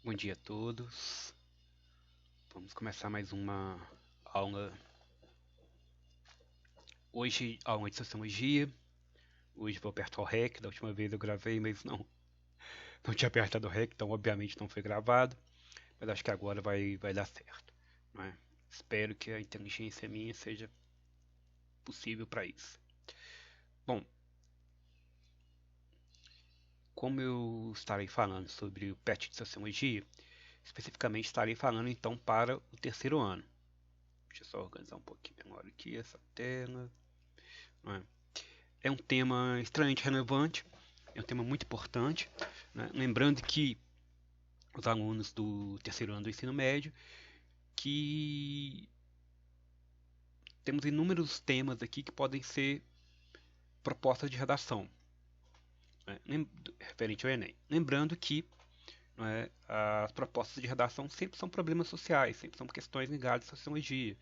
Bom dia a todos. Vamos começar mais uma aula. Hoje, aula de sociologia. Hoje vou apertar o REC. Da última vez eu gravei, mas não tinha apertado o REC, então obviamente não foi gravado. Mas acho que agora vai dar certo. Não é? Espero que a inteligência minha seja possível para isso. Bom, como eu estarei falando sobre o PET de sociologia, especificamente estarei falando então para o terceiro ano. Deixa eu só organizar um pouquinho melhor aqui essa tela. Não é? É um tema extremamente relevante, é um tema muito importante, né? Lembrando que os alunos do terceiro ano do ensino médio, que temos inúmeros temas aqui que podem ser propostas de redação, né? Referente ao Enem. Lembrando que, né, as propostas de redação sempre são problemas sociais, sempre são questões ligadas à sociologia.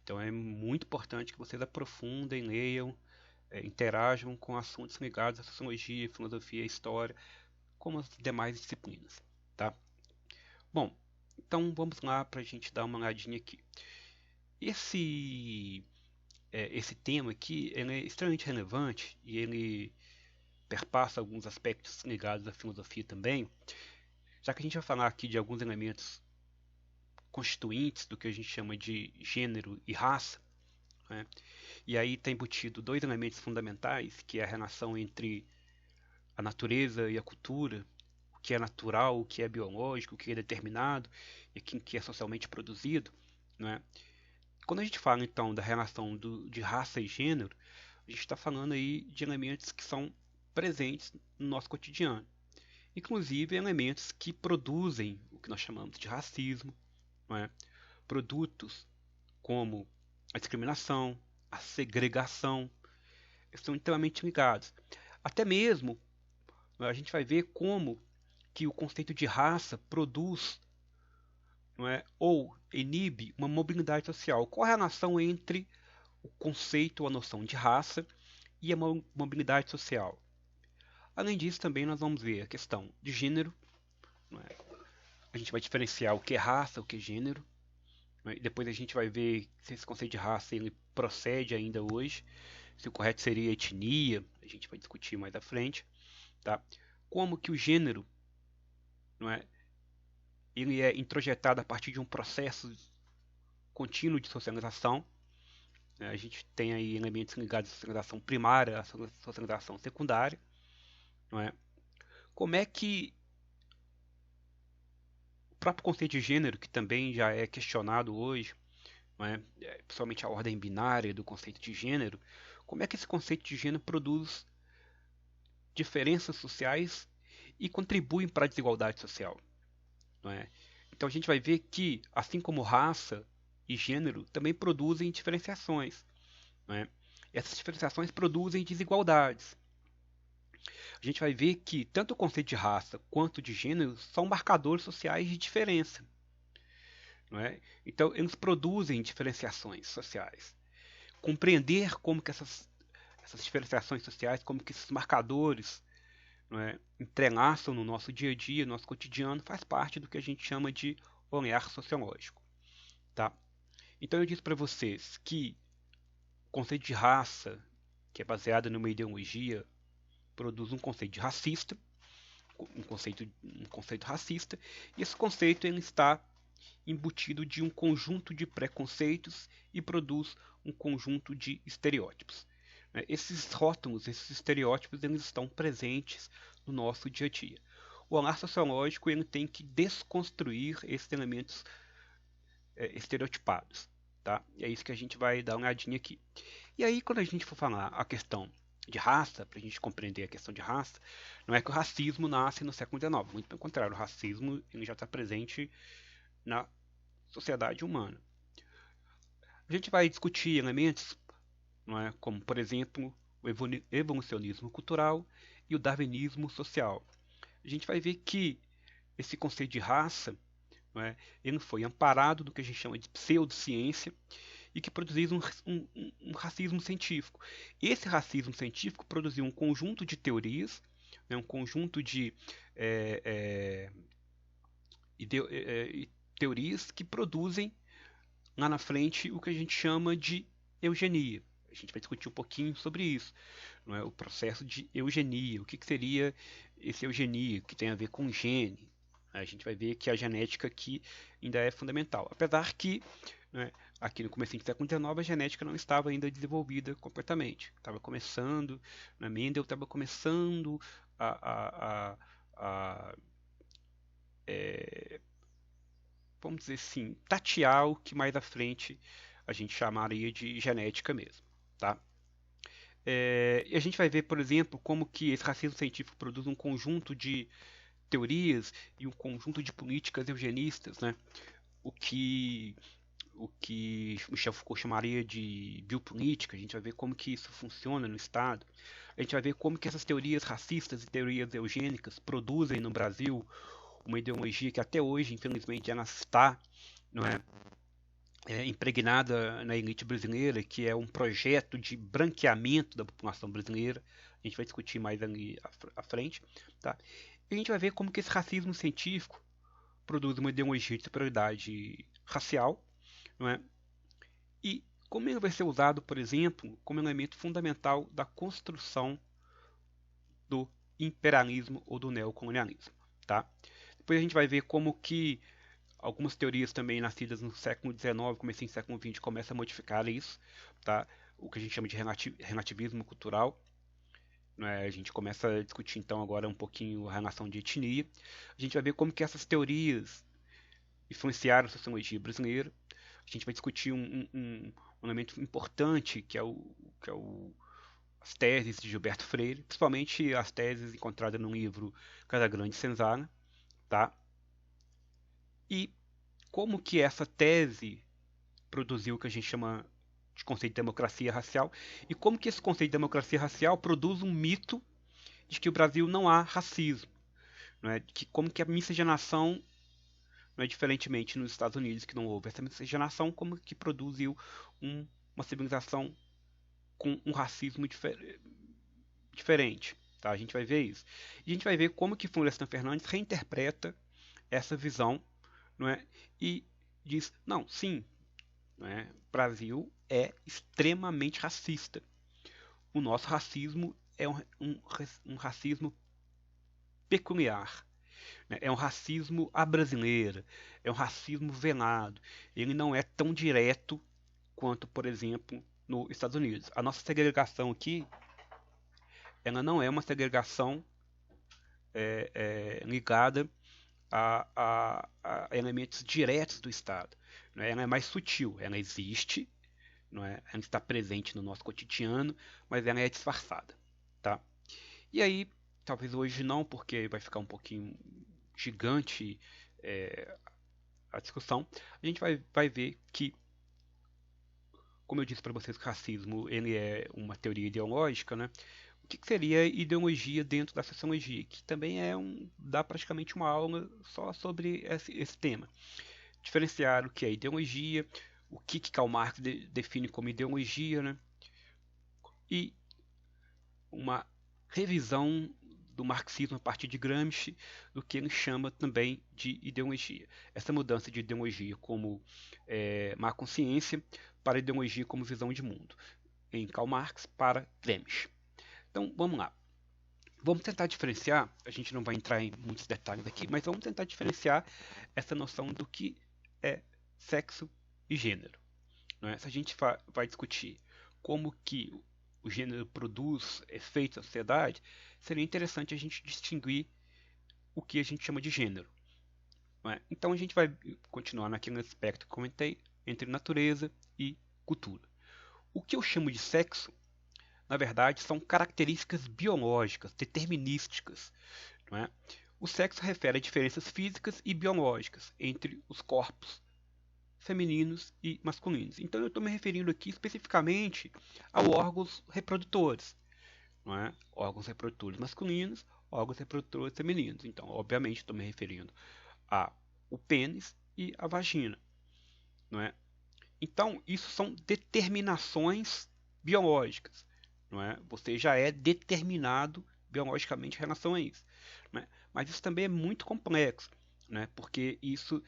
Então é muito importante que vocês aprofundem, leiam, interajam com assuntos ligados à sociologia, filosofia, história, como as demais disciplinas, tá? Bom, então vamos lá para a gente dar uma olhadinha aqui. Esse tema aqui ele é extremamente relevante e ele perpassa alguns aspectos ligados à filosofia também, já que a gente vai falar aqui de alguns elementos constituintes do que a gente chama de gênero e raça, né? E aí está embutido dois elementos fundamentais, que é a relação entre a natureza e a cultura, o que é natural, o que é biológico, o que é determinado e o que é socialmente produzido, né? Quando a gente fala então da relação de raça e gênero, a gente está falando aí de elementos que são presentes no nosso cotidiano, inclusive elementos que produzem o que nós chamamos de racismo, não é? Produtos como a discriminação, a segregação, estão intimamente ligados. Até mesmo a gente vai ver como que o conceito de raça produz, não é, ou inibe uma mobilidade social. Qual a relação entre o conceito ou a noção de raça e a mobilidade social? Além disso, também nós vamos ver a questão de gênero. Não é? A gente vai diferenciar o que é raça, o que é gênero. Não é? Depois a gente vai ver se esse conceito de raça ele procede ainda hoje. Se o correto seria etnia, a gente vai discutir mais à frente. Tá? Como que o gênero, não é, ele é introjetado a partir de um processo contínuo de socialização. A gente tem aí elementos ligados à socialização primária, à socialização secundária. Não é? Como é que o próprio conceito de gênero, que também já é questionado hoje, não é? Principalmente a ordem binária do conceito de gênero, como é que esse conceito de gênero produz diferenças sociais e contribui para a desigualdade social? Não é? Então a gente vai ver que, assim como raça e gênero, também produzem diferenciações. Não é? Essas diferenciações produzem desigualdades. A gente vai ver que tanto o conceito de raça quanto de gênero são marcadores sociais de diferença. Não é? Então, eles produzem diferenciações sociais. Compreender como que essas diferenciações sociais, como que esses marcadores, não é, entrelaçam no nosso dia a dia, no nosso cotidiano, faz parte do que a gente chama de olhar sociológico. Tá? Então, eu disse para vocês que o conceito de raça, que é baseado numa ideologia, produz um conceito de racista, um conceito racista, e esse conceito ele está embutido de um conjunto de preconceitos e produz um conjunto de estereótipos. Esses rótulos, esses estereótipos, eles estão presentes no nosso dia a dia. O olhar sociológico ele tem que desconstruir esses elementos estereotipados. Tá? E é isso que a gente vai dar uma olhadinha aqui. E aí, quando a gente for falar a questão de raça, para a gente compreender a questão de raça, não é que o racismo nasce no século XIX, muito pelo contrário, o racismo ele já está presente na sociedade humana. A gente vai discutir elementos, não é, como, por exemplo, o evolucionismo cultural e o darwinismo social. A gente vai ver que esse conceito de raça, não é, ele foi amparado do que a gente chama de pseudociência e que produziu um racismo científico. Esse racismo científico produziu um conjunto de teorias, né, um conjunto de e teorias que produzem lá na frente o que a gente chama de eugenia. A gente vai discutir um pouquinho sobre isso, não é? O processo de eugenia, o que seria esse eugenia, que tem a ver com gene. A gente vai ver que a genética aqui ainda é fundamental, apesar que, né, aqui no começo do século XIX a genética não estava ainda desenvolvida completamente. Estava começando, né, Mendel estava começando a vamos dizer assim, tatear o que mais à frente a gente chamaria de genética mesmo, tá? E a gente vai ver, por exemplo, como que esse racismo científico produz um conjunto de teorias e um conjunto de políticas eugenistas, né? O que Michel Foucault chamaria de biopolítica. A gente vai ver como que isso funciona no Estado. A gente vai ver como que essas teorias racistas e teorias eugênicas produzem no Brasil uma ideologia que até hoje, infelizmente, ela está, não é, impregnada na elite brasileira, que é um projeto de branqueamento da população brasileira. A gente vai discutir mais ali à frente, tá? E a gente vai ver como que esse racismo científico produz uma ideologia de superioridade racial, não é? E como ele vai ser usado, por exemplo, como elemento fundamental da construção do imperialismo ou do neocolonialismo, tá? Depois a gente vai ver como que algumas teorias também nascidas no século XIX, comecinho do século XX, começam a modificar isso, tá? O que a gente chama de relativismo cultural. Né? A gente começa a discutir então agora um pouquinho a relação de etnia. A gente vai ver como que essas teorias influenciaram a sociologia brasileira. A gente vai discutir um elemento importante que é as teses de Gilberto Freire, principalmente as teses encontradas no livro Casagrande Senzala, tá? E como que essa tese produziu o que a gente chama de conceito de democracia racial e como que esse conceito de democracia racial produz um mito de que o Brasil não há racismo, não é? Que como que a miscigenação, não é, diferentemente nos Estados Unidos que não houve essa miscigenação, como que produziu uma civilização com um racismo diferente, tá? A gente vai ver isso. E a gente vai ver como que Florestan Fernandes reinterpreta essa visão, não é? E diz, não, sim, não é? O Brasil é extremamente racista. O nosso racismo é um racismo peculiar, né? É um racismo à brasileira, é um racismo velado. Ele não é tão direto quanto, por exemplo, nos Estados Unidos. A nossa segregação aqui, ela não é uma segregação ligada a elementos diretos do Estado. Né? Ela é mais sutil, ela existe, não é? Ela está presente no nosso cotidiano, mas ela é disfarçada. Tá? E aí, talvez hoje não, porque vai ficar um pouquinho gigante a discussão, a gente vai ver que, como eu disse para vocês, o racismo ele é uma teoria ideológica, né? O que seria ideologia dentro da sociologia? Que também dá praticamente uma aula só sobre esse tema. Diferenciar o que é ideologia, o que Karl Marx define como ideologia, né? E uma revisão do marxismo a partir de Gramsci, do que ele chama também de ideologia. Essa mudança de ideologia como má consciência para ideologia como visão de mundo, em Karl Marx para Gramsci. Então, vamos lá. Vamos tentar diferenciar, a gente não vai entrar em muitos detalhes aqui, mas vamos tentar diferenciar essa noção do que é sexo e gênero. Não é? Se a gente vai discutir como que o gênero produz efeitos na sociedade, seria interessante a gente distinguir o que a gente chama de gênero. Não é? Então a gente vai continuar naquele aspecto que comentei, entre natureza e cultura. O que eu chamo de sexo, na verdade, são características biológicas, determinísticas. Não é? O sexo refere a diferenças físicas e biológicas entre os corpos femininos e masculinos. Então eu estou me referindo aqui especificamente a órgãos reprodutores, não é? Órgãos reprodutores masculinos, órgãos reprodutores femininos. Então, obviamente, estou me referindo ao pênis e à vagina, não é? Então, isso são determinações biológicas, não é? Você já é determinado biologicamente em relação a isso, não é? Mas isso também é muito complexo. né? Porque isso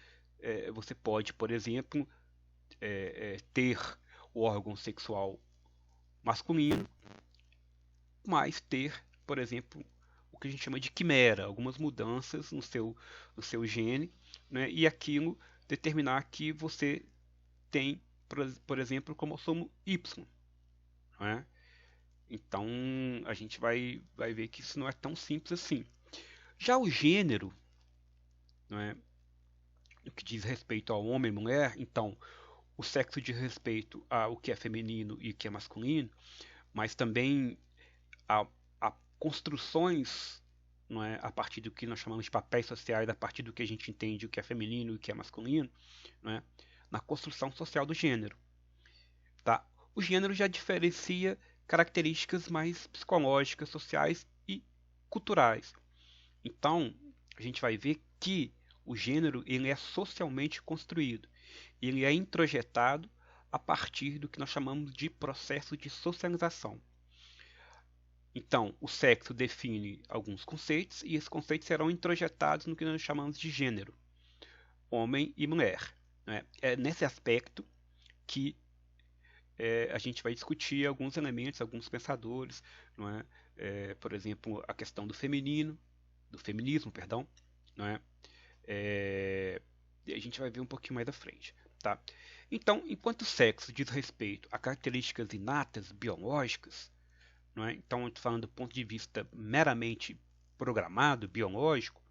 você pode, por exemplo, ter o órgão sexual masculino, mas ter, por exemplo, o que a gente chama de quimera, algumas mudanças no seu gene, né? E aquilo determinar que você tem, por exemplo, o cromossomo Y, né? Então a gente vai ver que isso não é tão simples assim. Já o gênero, né, no que diz respeito ao homem e mulher, então o sexo diz respeito ao que é feminino e o que é masculino, mas também a, a construções, não é, a partir do que nós chamamos de papéis sociais, a partir do que a gente entende o que é feminino e o que é masculino, não é, na construção social do gênero. Tá? O gênero já diferencia características mais psicológicas, sociais e culturais. Então, a gente vai ver que o gênero ele é socialmente construído. Ele é introjetado a partir do que nós chamamos de processo de socialização. Então, o sexo define alguns conceitos e esses conceitos serão introjetados no que nós chamamos de gênero, homem e mulher. Né? É nesse aspecto que a gente vai discutir alguns elementos, alguns pensadores, não é? Por exemplo, a questão do feminismo, perdão, não é? A gente vai ver um pouquinho mais à frente, tá? Então, enquanto o sexo diz respeito a características inatas, biológicas, não é? Então, eu estou falando do ponto de vista meramente programado, biológico,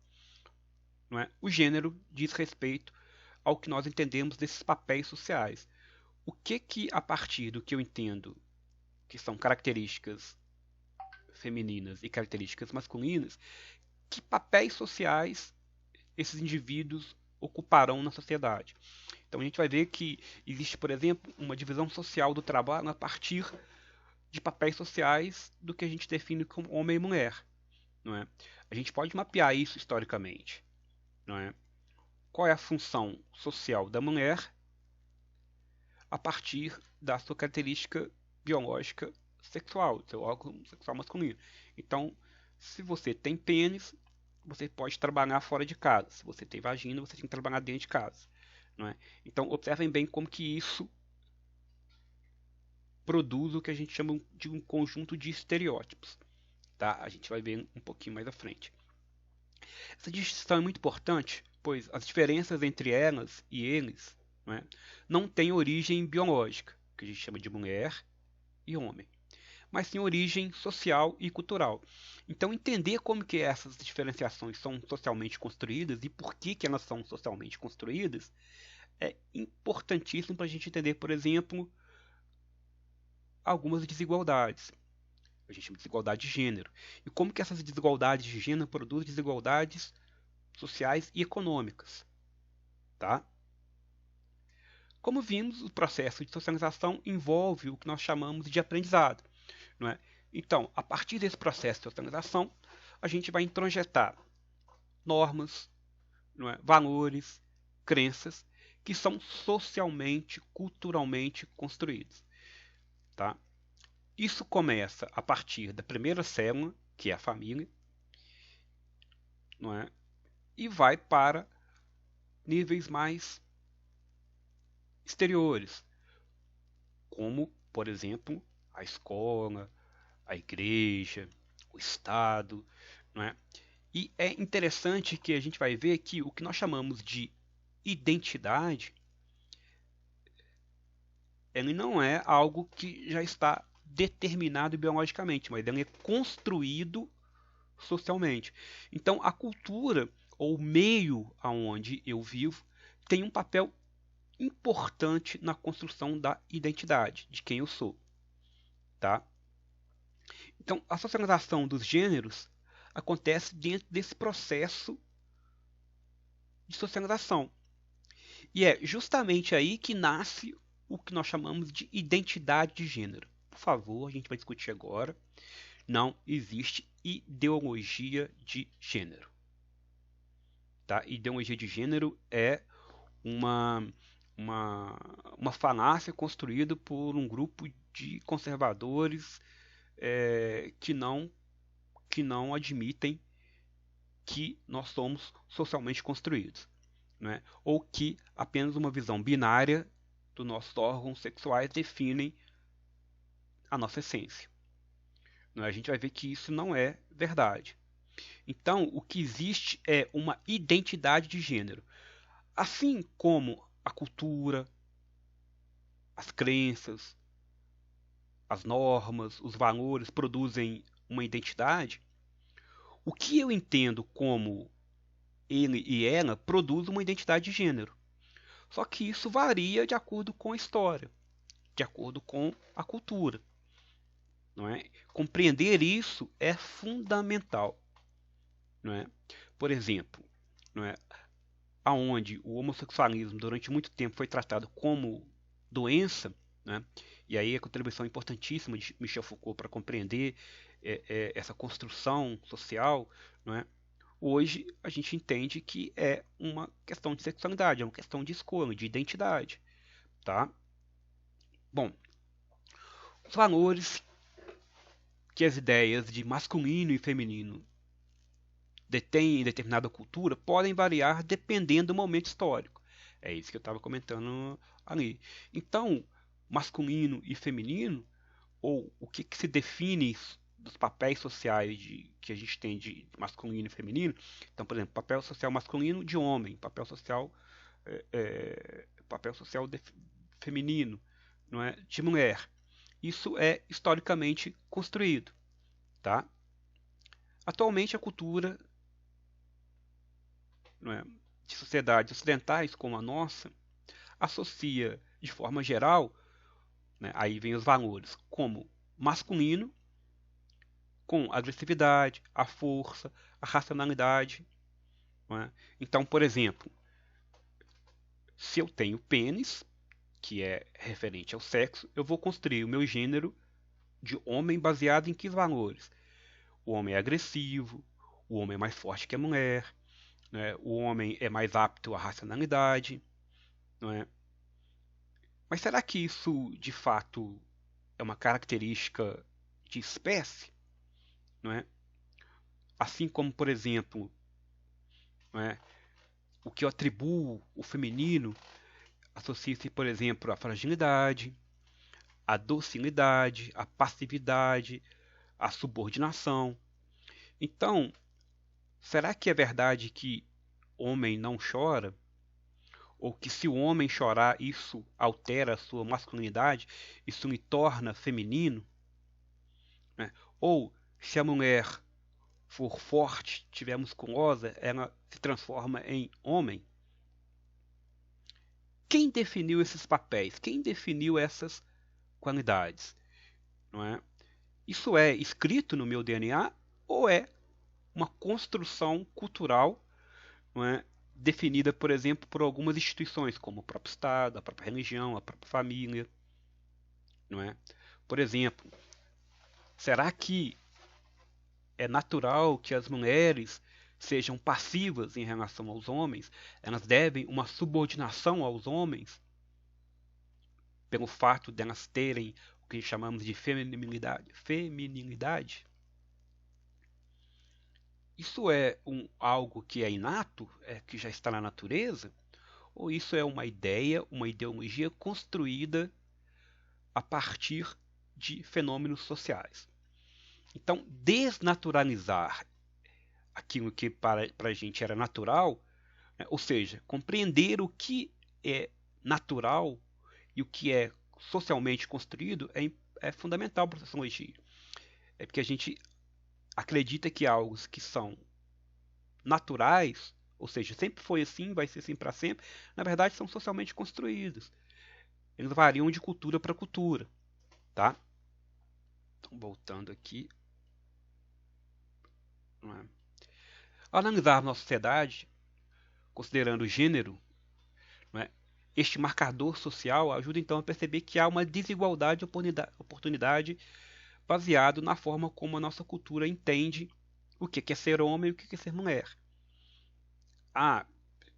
não é? O gênero diz respeito ao que nós entendemos desses papéis sociais. O que a partir do que eu entendo que são características femininas e características masculinas, que papéis sociais esses indivíduos ocuparão na sociedade? Então a gente vai ver que existe, por exemplo, uma divisão social do trabalho a partir de papéis sociais do que a gente define como homem e mulher, não é? A gente pode mapear isso historicamente, não é? Qual é a função social da mulher a partir da sua característica biológica sexual, seu órgão sexual masculino. Então, se você tem pênis, você pode trabalhar fora de casa. Se você tem vagina, você tem que trabalhar dentro de casa. Não é? Então, observem bem como que isso produz o que a gente chama de um conjunto de estereótipos. Tá? A gente vai ver um pouquinho mais à frente. Essa distinção é muito importante, pois as diferenças entre elas e eles não têm origem biológica, que a gente chama de mulher e homem, mas sim origem social e cultural. Então, entender como que essas diferenciações são socialmente construídas e por que elas são socialmente construídas é importantíssimo para a gente entender, por exemplo, algumas desigualdades. A gente chama de desigualdade de gênero. E como que essas desigualdades de gênero produzem desigualdades sociais e econômicas. Tá? Como vimos, o processo de socialização envolve o que nós chamamos de aprendizado. Não é? Então, a partir desse processo de socialização, a gente vai introjetar normas, não é? Valores, crenças, que são socialmente, culturalmente construídos. Tá? Isso começa a partir da primeira célula, que é a família, não é? E vai para níveis mais exteriores, como, por exemplo, a escola, a igreja, o Estado, não é? E é interessante que a gente vai ver que o que nós chamamos de identidade, ele não é algo que já está determinado biologicamente, mas ele é construído socialmente. Então, a cultura ou o meio aonde eu vivo tem um papel importante na construção da identidade de quem eu sou, tá? Então, a socialização dos gêneros acontece dentro desse processo de socialização. E é justamente aí que nasce o que nós chamamos de identidade de gênero. Por favor, a gente vai discutir agora. Não existe ideologia de gênero. Tá? Ideologia de gênero é uma, uma falácia construída por um grupo de conservadores que não admitem que nós somos socialmente construídos, né? Ou que apenas uma visão binária dos nossos órgãos sexuais definem a nossa essência. Né? A gente vai ver que isso não é verdade. Então, o que existe é uma identidade de gênero. Assim como a cultura, as crenças, as normas, os valores produzem uma identidade, o que eu entendo como ele e ela produz uma identidade de gênero. Só que isso varia de acordo com a história, de acordo com a cultura. Não é? Compreender isso é fundamental. Não é? Por exemplo, não é? Aonde o homossexualismo durante muito tempo foi tratado como doença, né? E aí a contribuição importantíssima de Michel Foucault para compreender essa construção social, não é? Hoje a gente entende que é uma questão de sexualidade, é uma questão de escolha, de identidade, tá? Bom, os valores que as ideias de masculino e feminino detêm em determinada cultura podem variar dependendo do momento histórico. É isso que eu estava comentando ali. Então, masculino e feminino, ou o que, que se define dos papéis sociais que a gente tem de masculino e feminino. Então, por exemplo, papel social masculino de homem, papel social feminino, não é, de mulher. Isso é historicamente construído, tá? Atualmente a cultura, não é, de sociedades ocidentais como a nossa associa de forma geral, né, aí vem os valores, como masculino com a agressividade, a força, a racionalidade. Não é? Então, por exemplo, se eu tenho pênis, que é referente ao sexo, eu vou construir o meu gênero de homem baseado em que valores? O homem é agressivo, o homem é mais forte que a mulher, né? O homem é mais apto à racionalidade, não é? Mas será que isso de fato é uma característica de espécie, não é? Assim como, por exemplo, não é? O que eu atribuo o feminino associa-se, por exemplo, à fragilidade, à docilidade, à passividade, à subordinação. Então, será que é verdade que homem não chora? Ou que se o homem chorar, isso altera a sua masculinidade, isso me torna feminino? Né? Ou se a mulher for forte, tiver musculosa, ela se transforma em homem? Quem definiu esses papéis? Quem definiu essas qualidades? Não é? Isso é escrito no meu DNA ou é uma construção cultural, não é? Definida, por exemplo, por algumas instituições, como o próprio Estado, a própria religião, a própria família? Não é? Por exemplo, será que é natural que as mulheres sejam passivas em relação aos homens? Elas devem uma subordinação aos homens pelo fato de elas terem o que chamamos de feminilidade? Feminilidade? Isso é algo que é inato, que já está na natureza? Ou isso é uma ideia, uma ideologia construída a partir de fenômenos sociais? Então, desnaturalizar aquilo que para a gente era natural, né, ou seja, compreender o que é natural e o que é socialmente construído é fundamental para a sociologia. É porque a gente acredita que algo que são naturais, ou seja, sempre foi assim, vai ser assim para sempre, na verdade são socialmente construídos. Eles variam de cultura para cultura, tá? Então, voltando aqui. Né? Ao analisar nossa sociedade, considerando o gênero, né, este marcador social ajuda então a perceber que há uma desigualdade de oportunidade baseado na forma como a nossa cultura entende o que é ser homem e o que é ser mulher. Ah,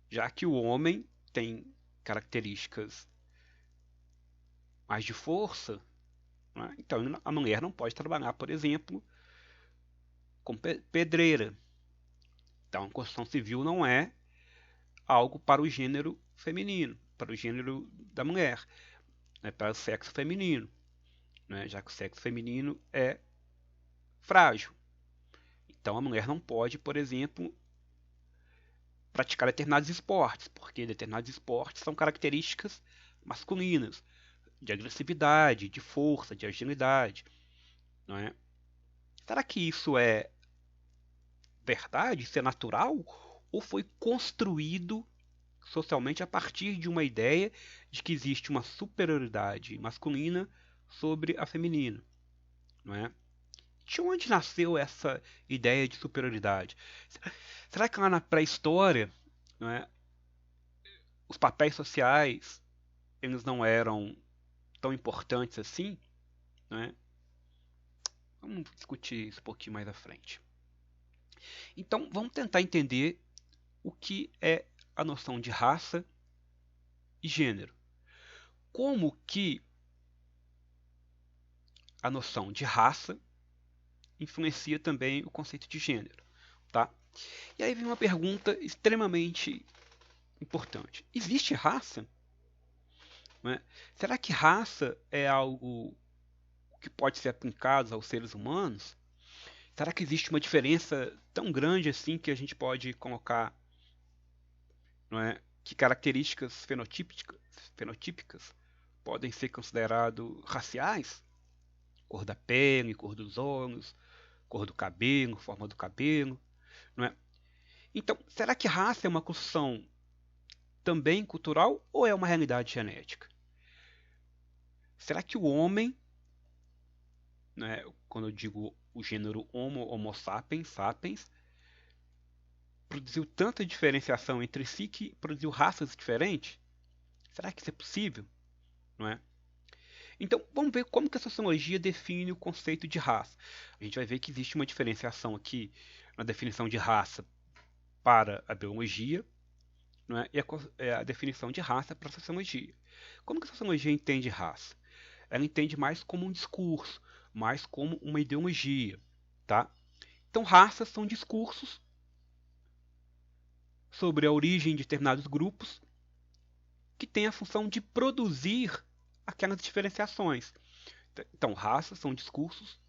já que o homem tem características mais de força, né, então a mulher não pode trabalhar, por exemplo, como pedreira. Então, a construção civil não é algo para o gênero feminino, para o gênero da mulher, né, para o sexo feminino, né, já que o sexo feminino é frágil. Então, a mulher não pode, por exemplo, praticar determinados esportes, porque determinados esportes são características masculinas, de agressividade, de força, de agilidade. Não é? Será que isso é verdade? Isso é natural? Ou foi construído socialmente a partir de uma ideia de que existe uma superioridade masculina sobre a feminina? Não é? De onde nasceu essa ideia de superioridade? Será que lá na pré-história, não é, os papéis sociais eles não eram tão importantes assim? Não é? Vamos discutir isso um pouquinho mais à frente. Então, vamos tentar entender o que é a noção de raça e gênero. Como que a noção de raça influencia também o conceito de gênero, tá? E aí vem uma pergunta extremamente importante. Existe raça? Não é? Será que raça é algo que pode ser aplicado aos seres humanos? Será que existe uma diferença tão grande assim que a gente pode colocar, não é, que características fenotípicas podem ser consideradas raciais? Cor da pele, cor dos olhos, cor do cabelo, forma do cabelo, não é? Então, será que raça é uma construção também cultural ou é uma realidade genética? Será que o homem, né, quando eu digo o gênero Homo sapiens, sapiens, produziu tanta diferenciação entre si que produziu raças diferentes? Será que isso é possível? Não é? Então, vamos ver como que a sociologia define o conceito de raça. A gente vai ver que existe uma diferenciação aqui na definição de raça para a biologia, não é? E a definição de raça para a sociologia. Como que a sociologia entende raça? Ela entende mais como um discurso, mais como uma ideologia, tá? Então, raças são discursos sobre a origem de determinados grupos que têm a função de produzir aquelas diferenciações. Então, raças são discursos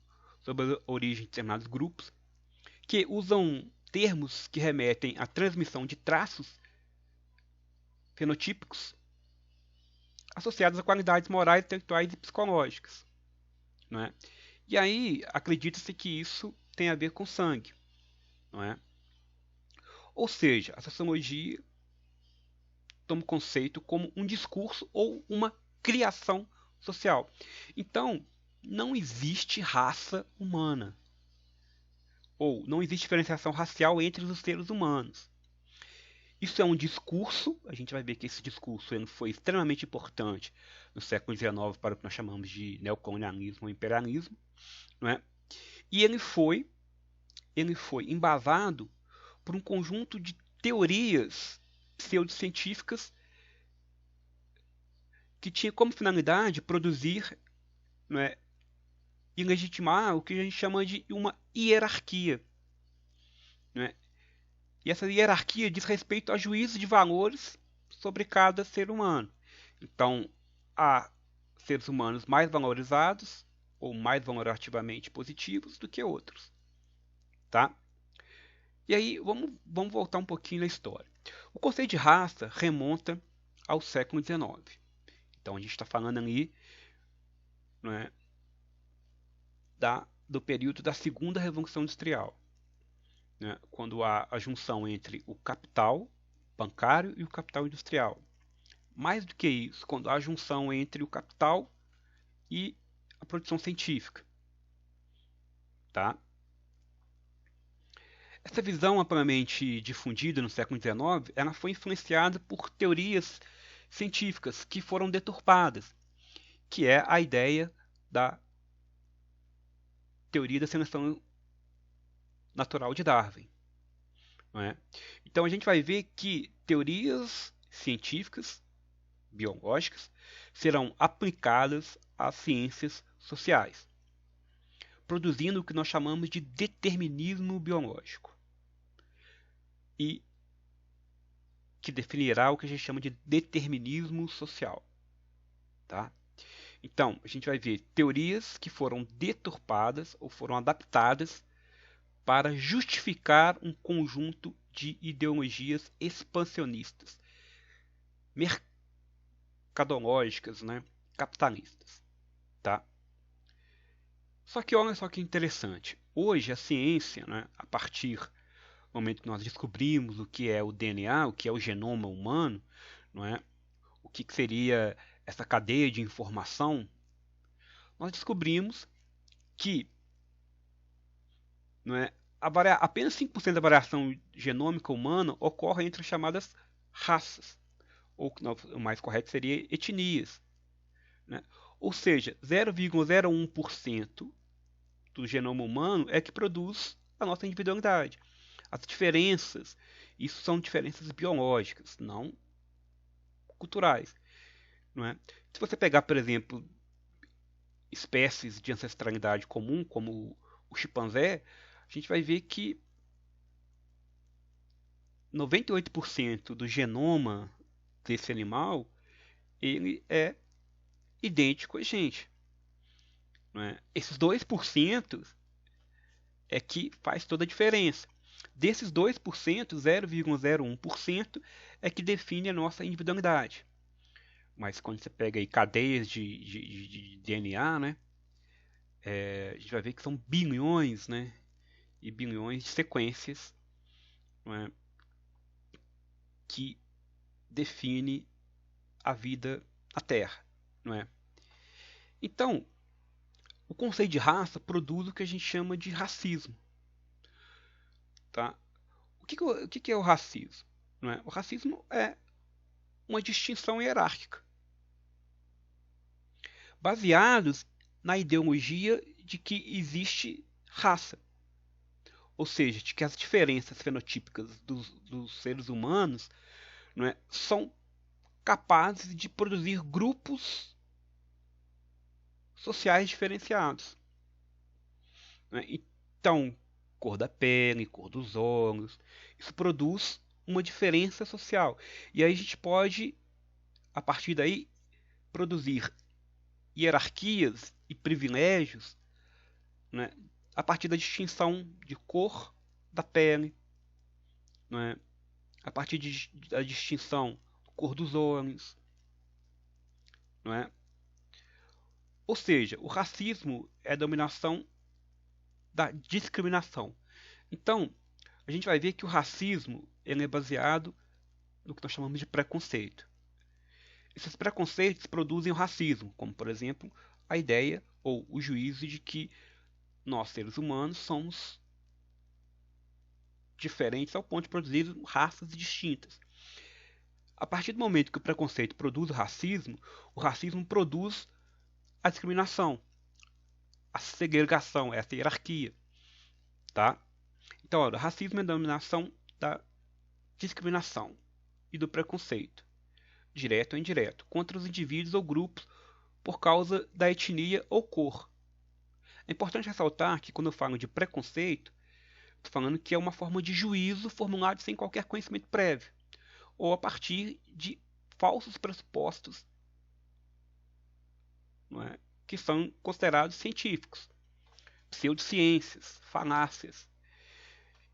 sobre a origem de determinados grupos que usam termos que remetem à transmissão de traços fenotípicos associados a qualidades morais, intelectuais e psicológicas. Não é? E aí, acredita-se que isso tem a ver com sangue. Não é? Ou seja, a sociologia toma o conceito como um discurso ou uma criação social. Então, não existe raça humana. Ou não existe diferenciação racial entre os seres humanos. Isso é um discurso, a gente vai ver que esse discurso ele foi extremamente importante no século XIX para o que nós chamamos de neocolonialismo ou imperialismo, não é? E ele foi embasado por um conjunto de teorias pseudocientíficas que tinha como finalidade produzir, não é, e legitimar o que a gente chama de uma hierarquia, não é? E essa hierarquia diz respeito a juízo de valores sobre cada ser humano. Então, há seres humanos mais valorizados ou mais valorativamente positivos do que outros, tá? E aí, vamos voltar um pouquinho na história. O conceito de raça remonta ao século XIX. Então, a gente está falando ali, não é, do período da segunda Revolução Industrial, né, quando há a junção entre o capital bancário e o capital industrial. Mais do que isso, quando há a junção entre o capital e a produção científica. Tá? Essa visão amplamente difundida no século XIX, ela foi influenciada por teorias científicas que foram deturpadas, que é a ideia da teoria da seleção natural de Darwin. Não é? Então a gente vai ver que teorias científicas, biológicas, serão aplicadas às ciências sociais, produzindo o que nós chamamos de determinismo biológico. e que definirá o que a gente chama de determinismo social, tá? Então, a gente vai ver teorias que foram deturpadas ou foram adaptadas para justificar um conjunto de ideologias expansionistas, mercadológicas, né, capitalistas, tá? Só que olha só que interessante. Hoje a ciência, né, a partir do momento que nós descobrimos o que é o DNA, o que é o genoma humano, não é? O que seria essa cadeia de informação, nós descobrimos que, não é, apenas 5% da variação genômica humana ocorre entre as chamadas raças, ou o mais correto seria etnias, né? Ou seja, 0,01% do genoma humano é que produz a nossa individualidade. As diferenças, isso são diferenças biológicas, não culturais, não é? Se você pegar, por exemplo, espécies de ancestralidade comum, como o chimpanzé, a gente vai ver que 98% do genoma desse animal ele é idêntico a gente, não é? Esses 2% é que faz toda a diferença. Desses 2%, 0,01% é que define a nossa individualidade. Mas quando você pega aí cadeias de DNA, né, a gente vai ver que são bilhões, né, e bilhões de sequências, não é, que define a vida na Terra, não é? Então, o conceito de raça produz o que a gente chama de racismo, tá? O que é o racismo? Não é? O racismo é uma distinção hierárquica, baseados na ideologia de que existe raça, ou seja, de que as diferenças fenotípicas dos seres humanos, não é, são capazes de produzir grupos sociais diferenciados, né? Então, cor da pele, cor dos olhos, isso produz uma diferença social. E aí a gente pode, a partir daí, produzir hierarquias e privilégios, né, a partir da distinção de cor da pele, né, a partir da distinção da cor dos olhos, não é? Ou seja, o racismo é a dominação da discriminação. Então, a gente vai ver que o racismo ele é baseado no que nós chamamos de preconceito. Esses preconceitos produzem o racismo, como, por exemplo, a ideia ou o juízo de que nós, seres humanos, somos diferentes ao ponto de produzir raças distintas. A partir do momento que o preconceito produz o racismo produz a discriminação, a segregação, essa hierarquia, tá? Então, olha, o racismo é a dominação da discriminação e do preconceito, direto ou indireto, contra os indivíduos ou grupos por causa da etnia ou cor. É importante ressaltar que quando eu falo de preconceito, estou falando que é uma forma de juízo formulado sem qualquer conhecimento prévio, ou a partir de falsos pressupostos, não é, que são considerados científicos, pseudociências, falácias.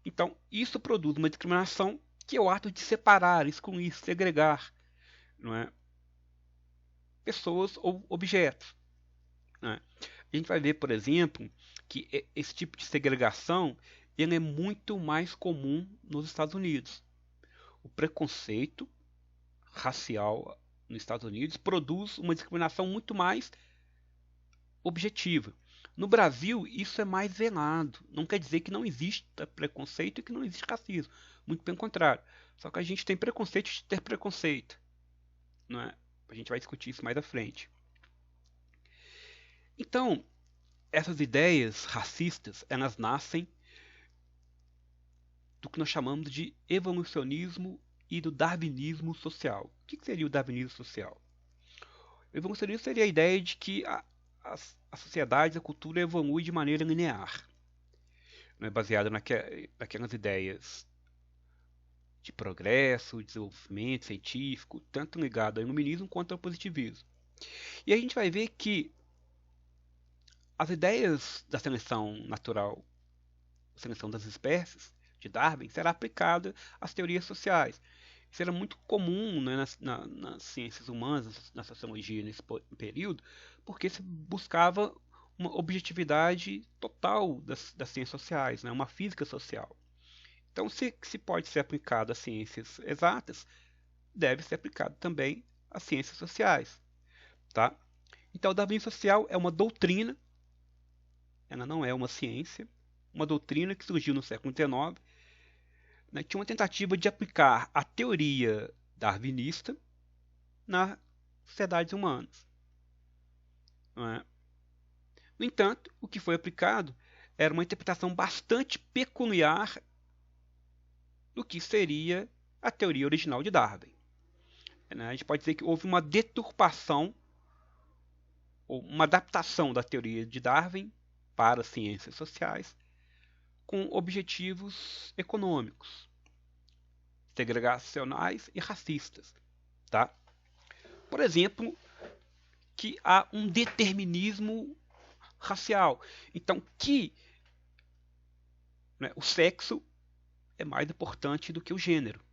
Então, isso produz uma discriminação que é o ato de separar, excluir, segregar, não é, pessoas ou objetos, não é? A gente vai ver, por exemplo, que esse tipo de segregação ele é muito mais comum nos Estados Unidos. O preconceito racial nos Estados Unidos produz uma discriminação muito mais objetiva. No Brasil, isso é mais velado. Não quer dizer que não exista preconceito e que não existe racismo. Muito pelo contrário. Só que a gente tem preconceito de ter preconceito, não é? A gente vai discutir isso mais à frente. Então, essas ideias racistas, elas nascem do que nós chamamos de evolucionismo e do darwinismo social. O que seria o darwinismo social? O evolucionismo seria a ideia de que a sociedade, a cultura evolui de maneira linear, né, baseada naquelas ideias de progresso, desenvolvimento científico, tanto ligado ao iluminismo quanto ao positivismo. E a gente vai ver que as ideias da seleção natural, seleção das espécies, de Darwin, será aplicada às teorias sociais. Isso era muito comum, né, nas ciências humanas, na sociologia nesse período, porque se buscava uma objetividade total das ciências sociais, né, uma física social. Então, se pode ser aplicado às ciências exatas, deve ser aplicado também às ciências sociais. Tá? Então, o darwinismo social é uma doutrina, ela não é uma ciência, uma doutrina que surgiu no século XIX, né, tinha uma tentativa de aplicar a teoria darwinista nas sociedades humanas. Não é? No entanto, o que foi aplicado era uma interpretação bastante peculiar do que seria a teoria original de Darwin. A gente pode dizer que houve uma deturpação ou uma adaptação da teoria de Darwin para as ciências sociais com objetivos econômicos, segregacionais e racistas. Tá? Por exemplo, que há um determinismo racial. Então, que o sexo é mais importante do que o gênero.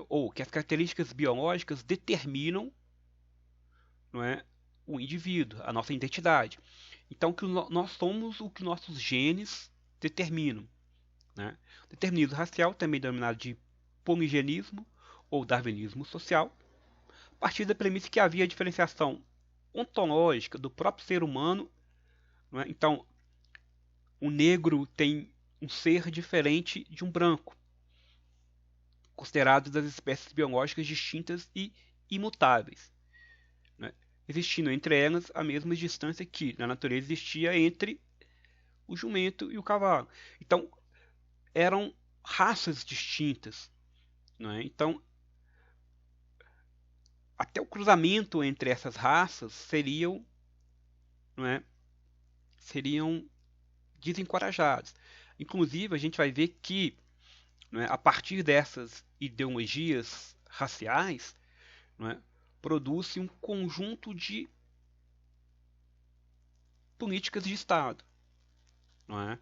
Ou que as características biológicas determinam, não é, o indivíduo, a nossa identidade. Então, que nós somos o que nossos genes determinam. Né? O determinismo racial, também denominado de poligenismo ou darwinismo social, a partir da premissa que havia diferenciação ontológica do próprio ser humano. Não é? Então, o negro tem um ser diferente de um branco, considerados das espécies biológicas distintas e imutáveis, né? Existindo entre elas a mesma distância que na natureza existia entre o jumento e o cavalo. Então, eram raças distintas. Não é? Então, até o cruzamento entre essas raças não é, seriam desencorajados. Inclusive, a gente vai ver que, não é, a partir dessas ideologias raciais, não é, produz-se um conjunto de políticas de Estado. Não é?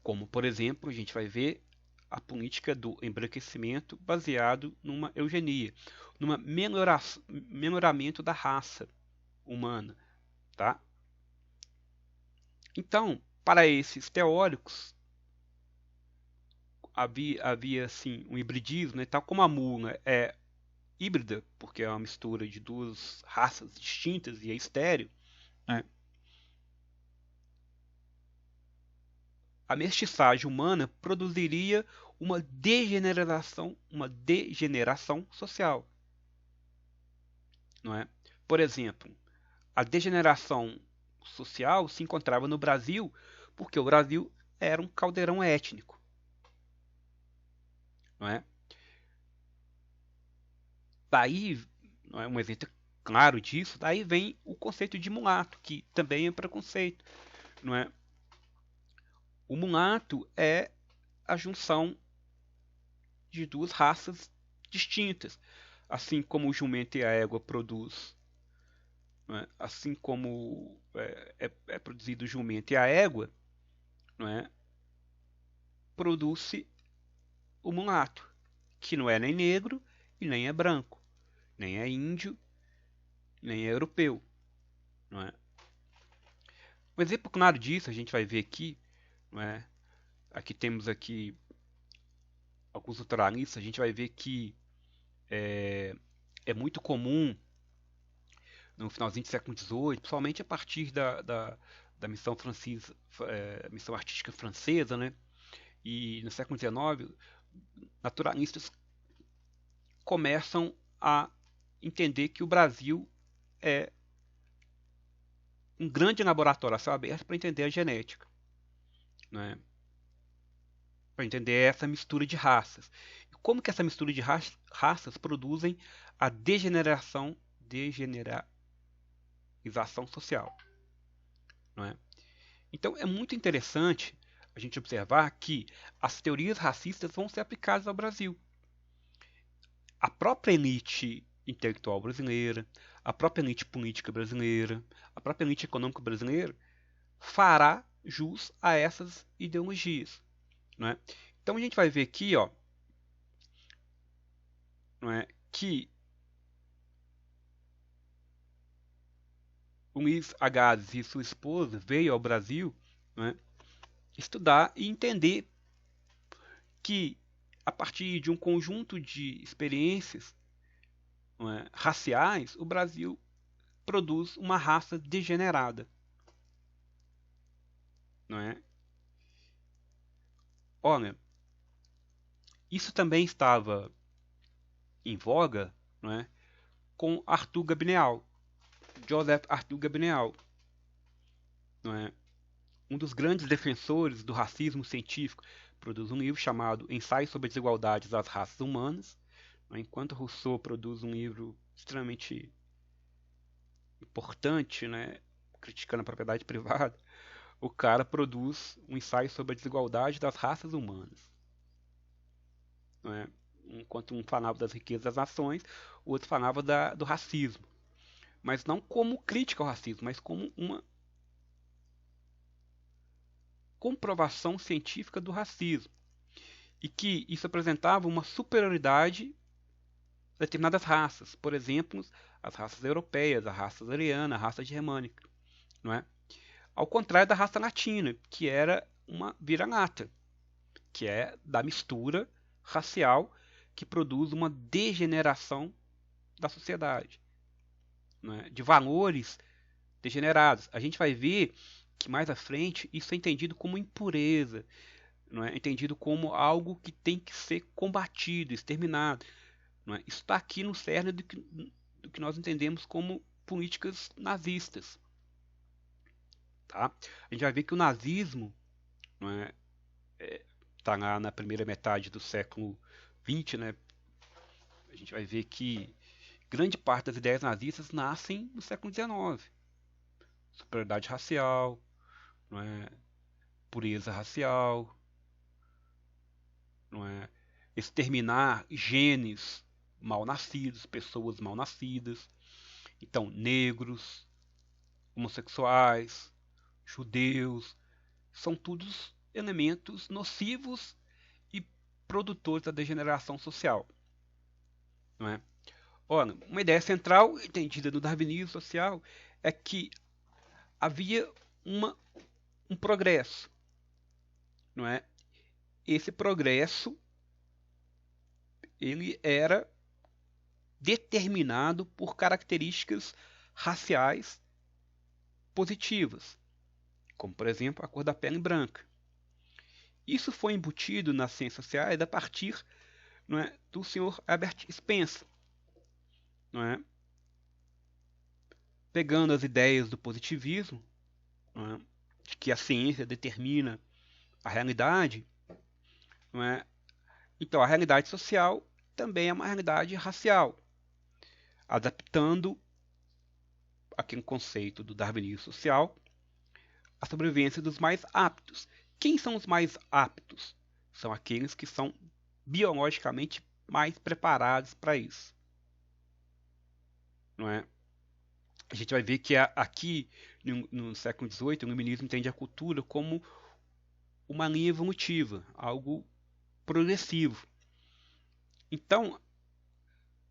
Como, por exemplo, a gente vai ver a política do embranquecimento baseado numa eugenia, num melhoramento da raça humana. Tá? Então, para esses teóricos, havia assim, um hibridismo, né? Tal como a mula é híbrida, porque é uma mistura de duas raças distintas e é estéril, né? A mestiçagem humana produziria uma degeneração social. Não é? Por exemplo, a degeneração social se encontrava no Brasil porque o Brasil era um caldeirão étnico. Não é? Daí, não é um exemplo claro disso, daí vem o conceito de mulato, que também é preconceito. Não é? O mulato é a junção de duas raças distintas. Assim como o jumento e a égua produz, não é? Assim como é produzido o jumento e a égua, não é? Produz-se o mulato, que não é nem negro e nem é branco, nem é índio, nem é europeu. Não é? Um exemplo claro disso a gente vai ver aqui, não é? Aqui temos aqui alguns naturalistas, a gente vai ver que é muito comum no finalzinho do século XVIII, principalmente a partir da missão francesa, missão artística francesa, né? E no século XIX, naturalistas começam a entender que o Brasil é um grande laboratório a céu aberto para entender a genética, né? Para entender essa mistura de raças. E como que essa mistura de raças produzem a degeneração social. Não é? Então é muito interessante a gente observar que as teorias racistas vão ser aplicadas ao Brasil. A própria elite intelectual brasileira, a própria elite política brasileira, a própria elite econômica brasileira fará jus a essas ideologias, não é? Então a gente vai ver aqui, ó, não é, que o Luiz Agassiz e sua esposa veio ao Brasil, não é, estudar e entender que a partir de um conjunto de experiências, não é, raciais, o Brasil produz uma raça degenerada, não é? Olha, isso também estava em voga, não é, com Arthur Gabinial, Joseph Arthur Gabinial, não é? Um dos grandes defensores do racismo científico, produz um livro chamado Ensaio sobre as Desigualdades das Raças Humanas, não é? Enquanto Rousseau produz um livro extremamente importante, né, criticando a propriedade privada, o cara produz um ensaio sobre a desigualdade das raças humanas. Não é? Enquanto um falava das riquezas das nações, o outro falava do racismo. Mas não como crítica ao racismo, mas como uma comprovação científica do racismo. E que isso apresentava uma superioridade de determinadas raças. Por exemplo, as raças europeias, a raça ariana, a raça germânica. Não é? Ao contrário da raça latina, que era uma vira-lata, que é da mistura racial que produz uma degeneração da sociedade, né, de valores degenerados. A gente vai ver que mais à frente isso é entendido como impureza, não é entendido como algo que tem que ser combatido, exterminado. Não é? Isso está aqui no cerne do que nós entendemos como políticas nazistas. Tá? A gente vai ver que o nazismo, não é, está lá na primeira metade do século XX, né? A gente vai ver que grande parte das ideias nazistas nascem no século XIX. Superioridade racial, não é? Pureza racial, não é? Exterminar genes mal nascidos, pessoas mal nascidas. Então, negros, homossexuais, judeus, são todos elementos nocivos e produtores da degeneração social. Não é? Ora, uma ideia central, entendida no darwinismo social, é que havia um progresso. Não é? Esse progresso ele era determinado por características raciais positivas, como, por exemplo, a cor da pele branca. Isso foi embutido nas ciências sociais a partir, não é, do Sr. Herbert Spencer, não é? Pegando as ideias do positivismo, não é, de que a ciência determina a realidade, não é? Então a realidade social também é uma realidade racial, adaptando aquele conceito do darwinismo social à sobrevivência dos mais aptos. Quem são os mais aptos? São aqueles que são biologicamente mais preparados para isso. Não é? A gente vai ver que aqui no século XVIII o iluminismo entende a cultura como uma linha evolutiva, algo progressivo. Então,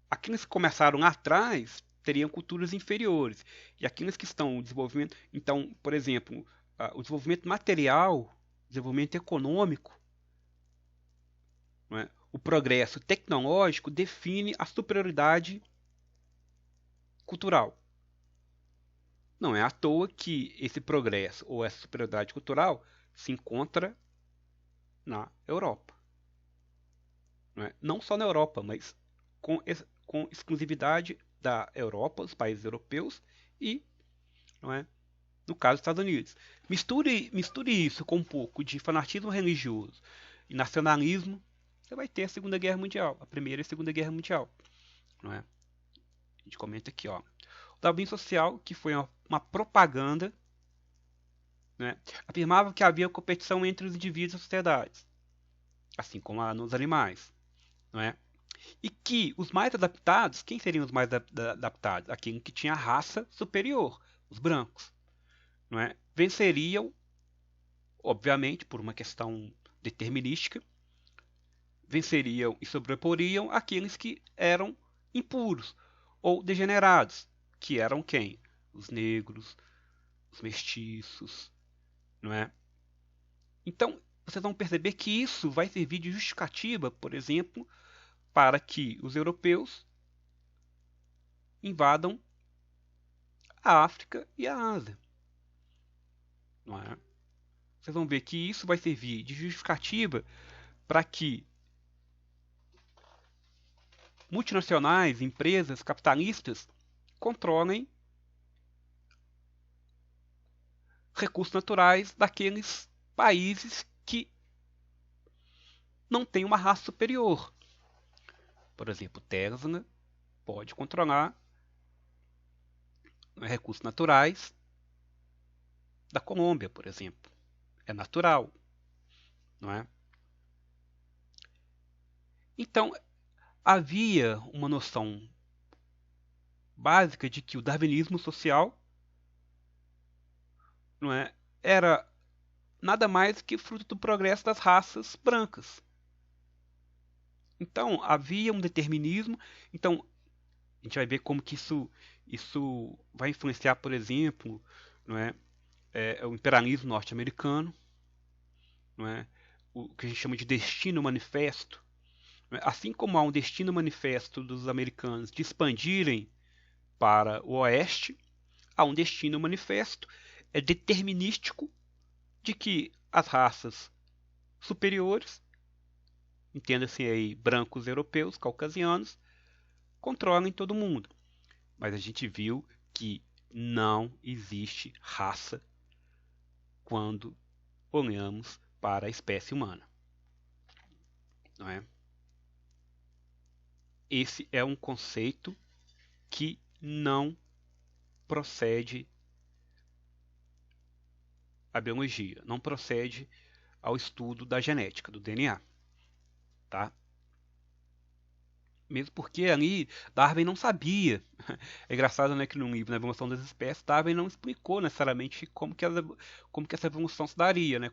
aqueles que começaram lá atrás teriam culturas inferiores. E aqueles que estão em desenvolvimento. Então, por exemplo, o desenvolvimento material, o desenvolvimento econômico, não é? O progresso tecnológico define a superioridade cultural. Não é à toa que esse progresso ou essa superioridade cultural se encontra na Europa. Não é? Não só na Europa, mas com exclusividade da Europa, os países europeus e, não é, no caso dos Estados Unidos. Misture isso com um pouco de fanatismo religioso e nacionalismo, você vai ter a Segunda Guerra Mundial, a Primeira e a Segunda Guerra Mundial. Não é? A gente comenta aqui, ó. O Darwin Social, que foi uma propaganda, né, afirmavam que havia competição entre os indivíduos e sociedades, assim como há nos animais, não é? E que os mais adaptados, quem seriam os mais adaptados? Aqueles que tinham a raça superior, os brancos, não é? Venceriam, obviamente, por uma questão determinística, venceriam e sobreporiam aqueles que eram impuros ou degenerados, que eram quem? Os negros, os mestiços, não é? Então, vocês vão perceber que isso vai servir de justificativa, por exemplo, para que os europeus invadam a África e a Ásia, não é? Vocês vão ver que isso vai servir de justificativa para que multinacionais, empresas capitalistas controlem recursos naturais daqueles países que não têm uma raça superior. Por exemplo, Tesla pode controlar recursos naturais da Colômbia, por exemplo. É natural, não é? Então, havia uma noção básica de que o darwinismo social, não é, era nada mais que fruto do progresso das raças brancas. Então, havia um determinismo. Então, a gente vai ver como que isso vai influenciar, por exemplo, não é, o imperialismo norte-americano, não é, o que a gente chama de destino manifesto. Não é? Assim como há um destino manifesto dos americanos de expandirem para o oeste, há um destino manifesto determinístico de que as raças superiores, entenda-se aí brancos europeus, caucasianos, controlem todo mundo. Mas a gente viu que não existe raça quando olhamos para a espécie humana, não é? Esse é um conceito que não procede à biologia, não procede ao estudo da genética, do DNA, tá? Mesmo porque ali Darwin não sabia. É engraçado, né, que no livro, na evolução das espécies, Darwin não explicou necessariamente como que essa evolução se daria, né?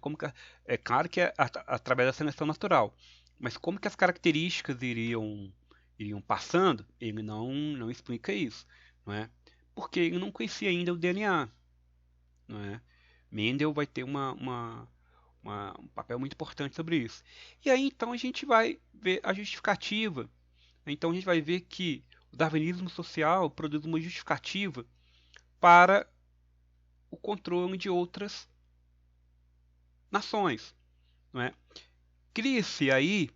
É claro que é através da seleção natural, mas como que as características iriam passando, ele não explica isso, não é? Porque ele não conhecia ainda o DNA, não é? Mendel vai ter um papel muito importante sobre isso. E aí então a gente vai ver a justificativa. Então a gente vai ver que o darwinismo social produz uma justificativa para o controle de outras nações, não é? Cria-se aí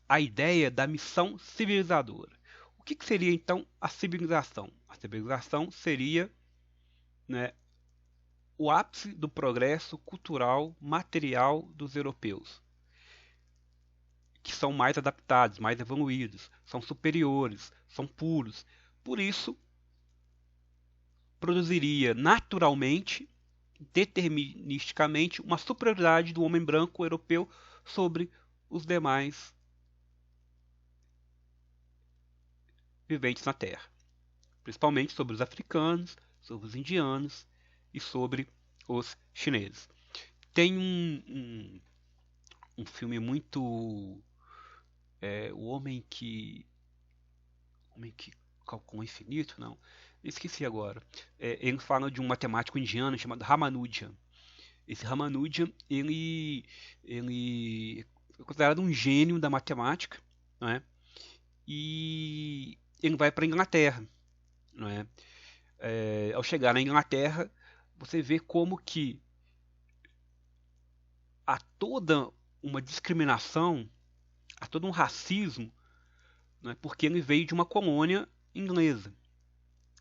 a ideia da missão civilizadora. O que seria então a civilização? A civilização seria, né, o ápice do progresso cultural material dos europeus, que são mais adaptados, mais evoluídos, são superiores, são puros. Por isso, produziria naturalmente, deterministicamente, uma superioridade do homem branco europeu sobre os demais viventes na Terra, principalmente sobre os africanos, sobre os indianos e sobre os chineses. Tem um filme muito o homem que calculou o infinito, não, esqueci agora. Eles falam de um matemático indiano chamado Ramanujan. Esse Ramanujan, ele é considerado um gênio da matemática, não é? E ele vai para a Inglaterra, não é? Ao chegar na Inglaterra, você vê como que há toda uma discriminação, há todo um racismo, não é? Porque ele veio de uma colônia inglesa,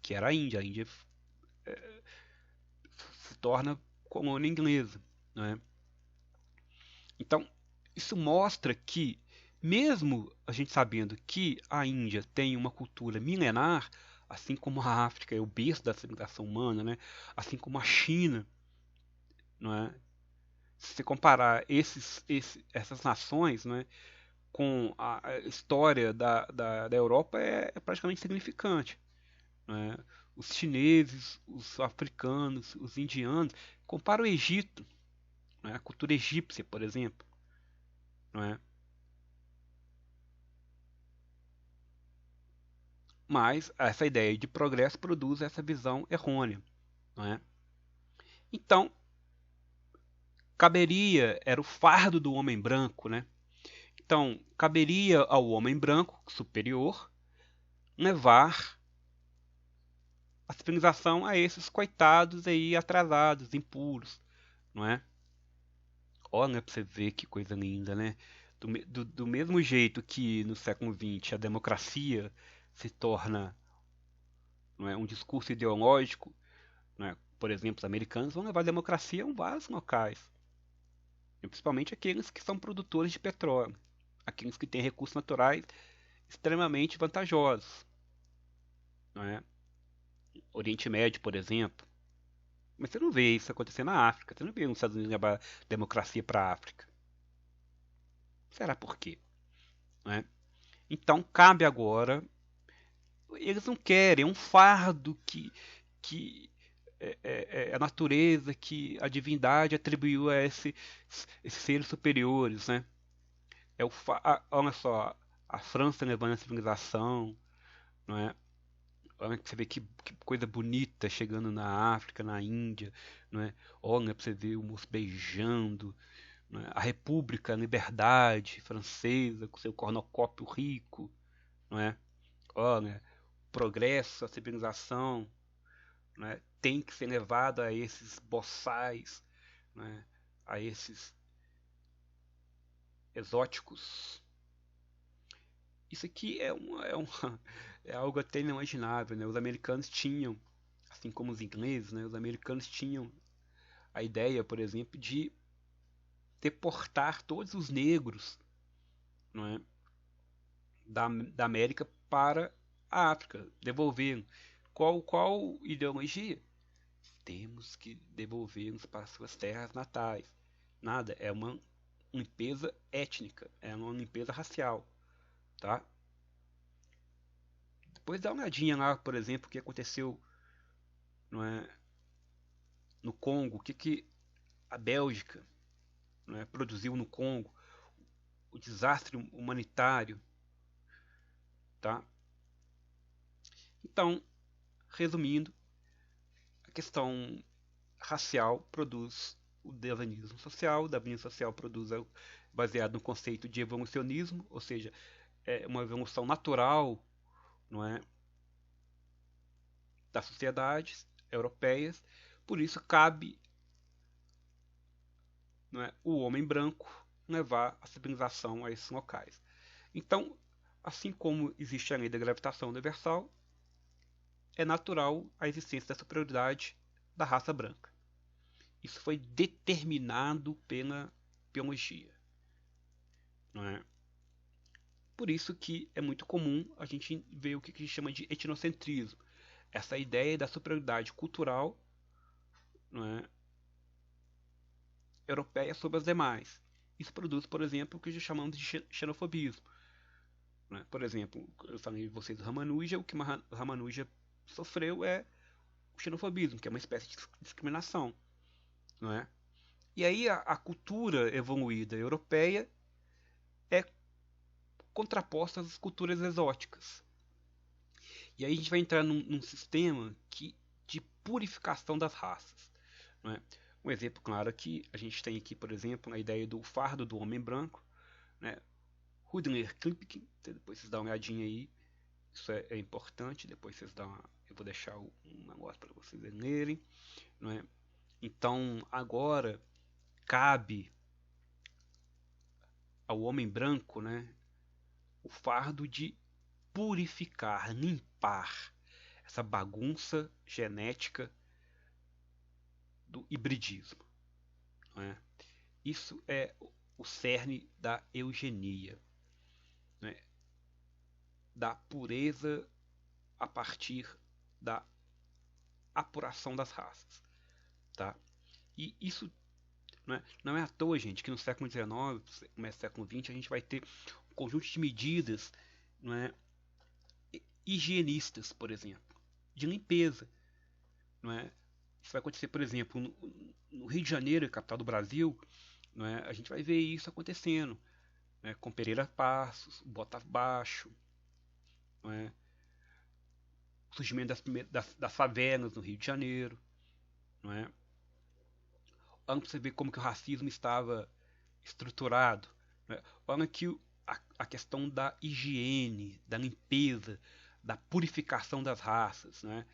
que era a Índia. A Índia se torna colônia inglesa, não é? Então, isso mostra que, mesmo a gente sabendo que a Índia tem uma cultura milenar, assim como a África é o berço da civilização humana, né? Assim como a China não é? Se você comparar essas nações, não é, com a história da Europa, é praticamente insignificante, não é? Os chineses, os africanos, os indianos, compara o Egito, não é? A cultura egípcia, por exemplo, não é? Mas essa ideia de progresso produz essa visão errônea, não é? Então, caberia, era o fardo do homem branco, né? Então, caberia ao homem branco superior levar a civilização a esses coitados aí atrasados, impuros, não é? Olha pra você ver que coisa linda, né? Do mesmo jeito que no século XX a democracia se torna, não é, um discurso ideológico, não é? Por exemplo, os americanos vão levar a democracia a vários locais, principalmente aqueles que são produtores de petróleo, aqueles que têm recursos naturais extremamente vantajosos, não é? Oriente Médio, por exemplo. Mas você não vê isso acontecer na África. Você não vê os Estados Unidos levar democracia para a África. Será por quê? Não é? Então cabe agora. Eles não querem, é um fardo que a natureza, que a divindade atribuiu a esses seres superiores, né? Olha só, a França levando a civilização, não é? Olha pra você ver que coisa bonita chegando na África, na Índia, não é? Olha pra você ver o moço beijando, não é? A República, a Liberdade francesa, com seu cornucópio rico, não é? Olha, o progresso, a civilização, não é? Tem que ser levado a esses boçais, não é? A esses exóticos. Isso aqui é algo até inimaginável, né? Os americanos tinham, assim como os ingleses, né? Os americanos tinham a ideia, por exemplo, de deportar todos os negros, não é, da América para a África, devolvendo. Qual ideologia? Temos que devolvê-los para suas terras natais. Nada, é uma limpeza étnica, é uma limpeza racial, tá? Depois dá uma olhadinha lá, por exemplo, o que aconteceu, não é, no Congo, o que a Bélgica, não é, produziu no Congo, o desastre humanitário, tá? Então, resumindo, a questão racial produz o darwinismo social produz baseado no conceito de evolucionismo, ou seja, é uma evolução natural, não é, das sociedades europeias. Por isso cabe, não é, o homem branco levar a civilização a esses locais. Então, assim como existe a lei da gravitação universal, é natural a existência da superioridade da raça branca. Isso foi determinado pela biologia, não é? Por isso que é muito comum a gente ver o que a gente chama de etnocentrismo, essa ideia da superioridade cultural, não é, europeia sobre as demais. Isso produz, por exemplo, o que já chamamos de xenofobismo. Né? Por exemplo, eu falei de vocês do Ramanuja, o que o Ramanuja sofreu é o xenofobismo, que é uma espécie de discriminação. Não é? E aí a cultura evoluída europeia é contraposta às culturas exóticas. E aí a gente vai entrar num sistema de purificação das raças. Não é? Um exemplo claro que a gente tem aqui, por exemplo, a ideia do fardo do homem branco, né? Rudyard Kipling, depois vocês dão uma olhadinha aí, isso é importante, depois vocês dão eu vou deixar um negócio para vocês lerem, não é? Então agora cabe ao homem branco, né, o fardo de purificar, limpar essa bagunça genética do hibridismo, não é? Isso é o cerne da eugenia, né? Da pureza a partir da apuração das raças, tá? E isso Não é à toa, gente, que no século XIX, começo do século XX, a gente vai ter um conjunto de medidas, não é, higienistas, por exemplo, de limpeza. Não é? Isso vai acontecer, por exemplo, no Rio de Janeiro, capital do Brasil, não é? A gente vai ver isso acontecendo, né? Com Pereira Passos, Bota Abaixo, não é? O surgimento das favelas no Rio de Janeiro. Não é? Olha para você ver como que o racismo estava estruturado. Né? Olha que a questão da higiene, da limpeza, da purificação das raças. Né?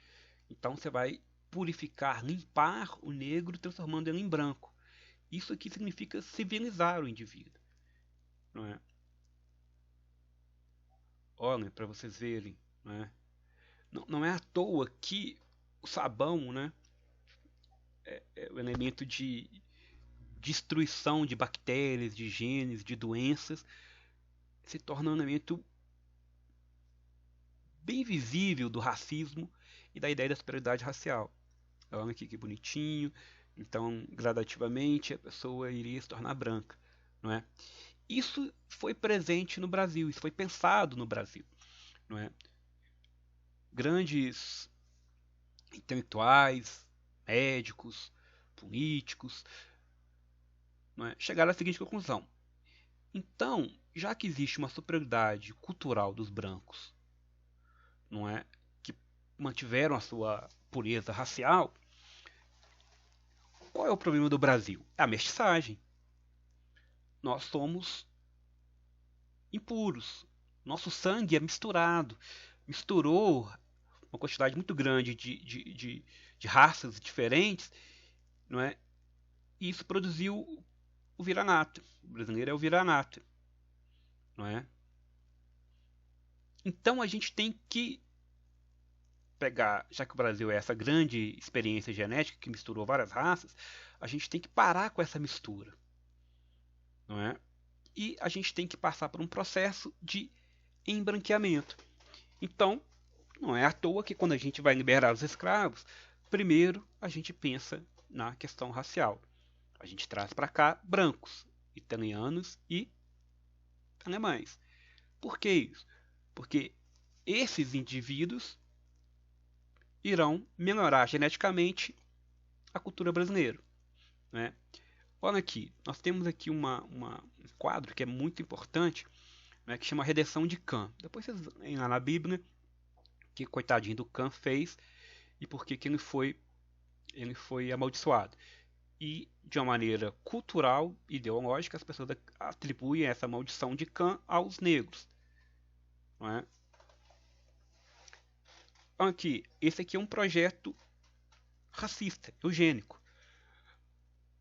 Então você vai purificar, limpar o negro, transformando ele em branco. Isso aqui significa civilizar o indivíduo. Não é? Olhem para vocês verem. Não é? Não é à toa que o sabão, né, é o elemento de destruição de bactérias, de genes, de doenças, se torna um elemento bem visível do racismo e da ideia da superioridade racial. Olha aqui que bonitinho. Então, gradativamente, a pessoa iria se tornar branca, não é? Isso foi presente no Brasil, isso foi pensado no Brasil, não é? Grandes intelectuais, médicos, políticos, não é? Chegaram à seguinte conclusão: então, já que existe uma superioridade cultural dos brancos, não é, que mantiveram a sua pureza racial, qual é o problema do Brasil? É a mestiçagem. Nós somos impuros. Nosso sangue é misturado. Misturou uma quantidade muito grande de raças diferentes, não é? E isso produziu o vira-lata. O brasileiro é o vira-lata, não é? Então a gente tem que pegar, já que o Brasil é essa grande experiência genética que misturou várias raças, a gente tem que parar com essa mistura, não é? E a gente tem que passar por um processo de embranqueamento. Então, não é à toa que quando a gente vai liberar os escravos, primeiro a gente pensa na questão racial. A gente traz para cá brancos, italianos e alemães. Por que isso? Porque esses indivíduos irão melhorar geneticamente a cultura brasileira. Né? Olha aqui, nós temos aqui um quadro que é muito importante, né, que chama Redenção de Cã. Depois vocês leem lá na Bíblia que coitadinho do Cã fez e por que ele foi amaldiçoado. E de uma maneira cultural, ideológica, as pessoas atribuem essa maldição de Cã aos negros. Não é? Aqui, esse aqui é um projeto racista, eugênico,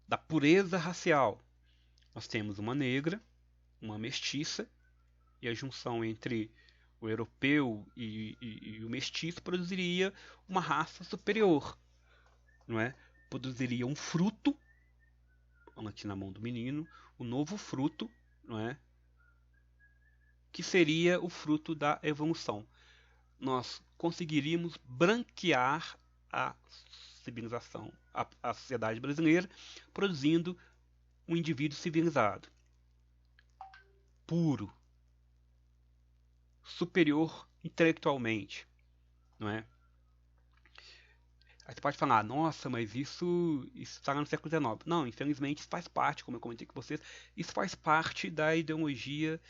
da pureza racial. Nós temos uma negra, uma mestiça, e a junção entre o europeu e o mestiço produziria uma raça superior, não é? Produziria um fruto, aqui na mão do menino, um novo fruto, não é? Que seria o fruto da evolução. Nós conseguiríamos branquear a civilização, a sociedade brasileira, produzindo um indivíduo civilizado, puro, superior intelectualmente, não é? Aí você pode falar, nossa, mas isso está no século XIX. Não, infelizmente isso faz parte, como eu comentei com vocês, isso faz parte da ideologia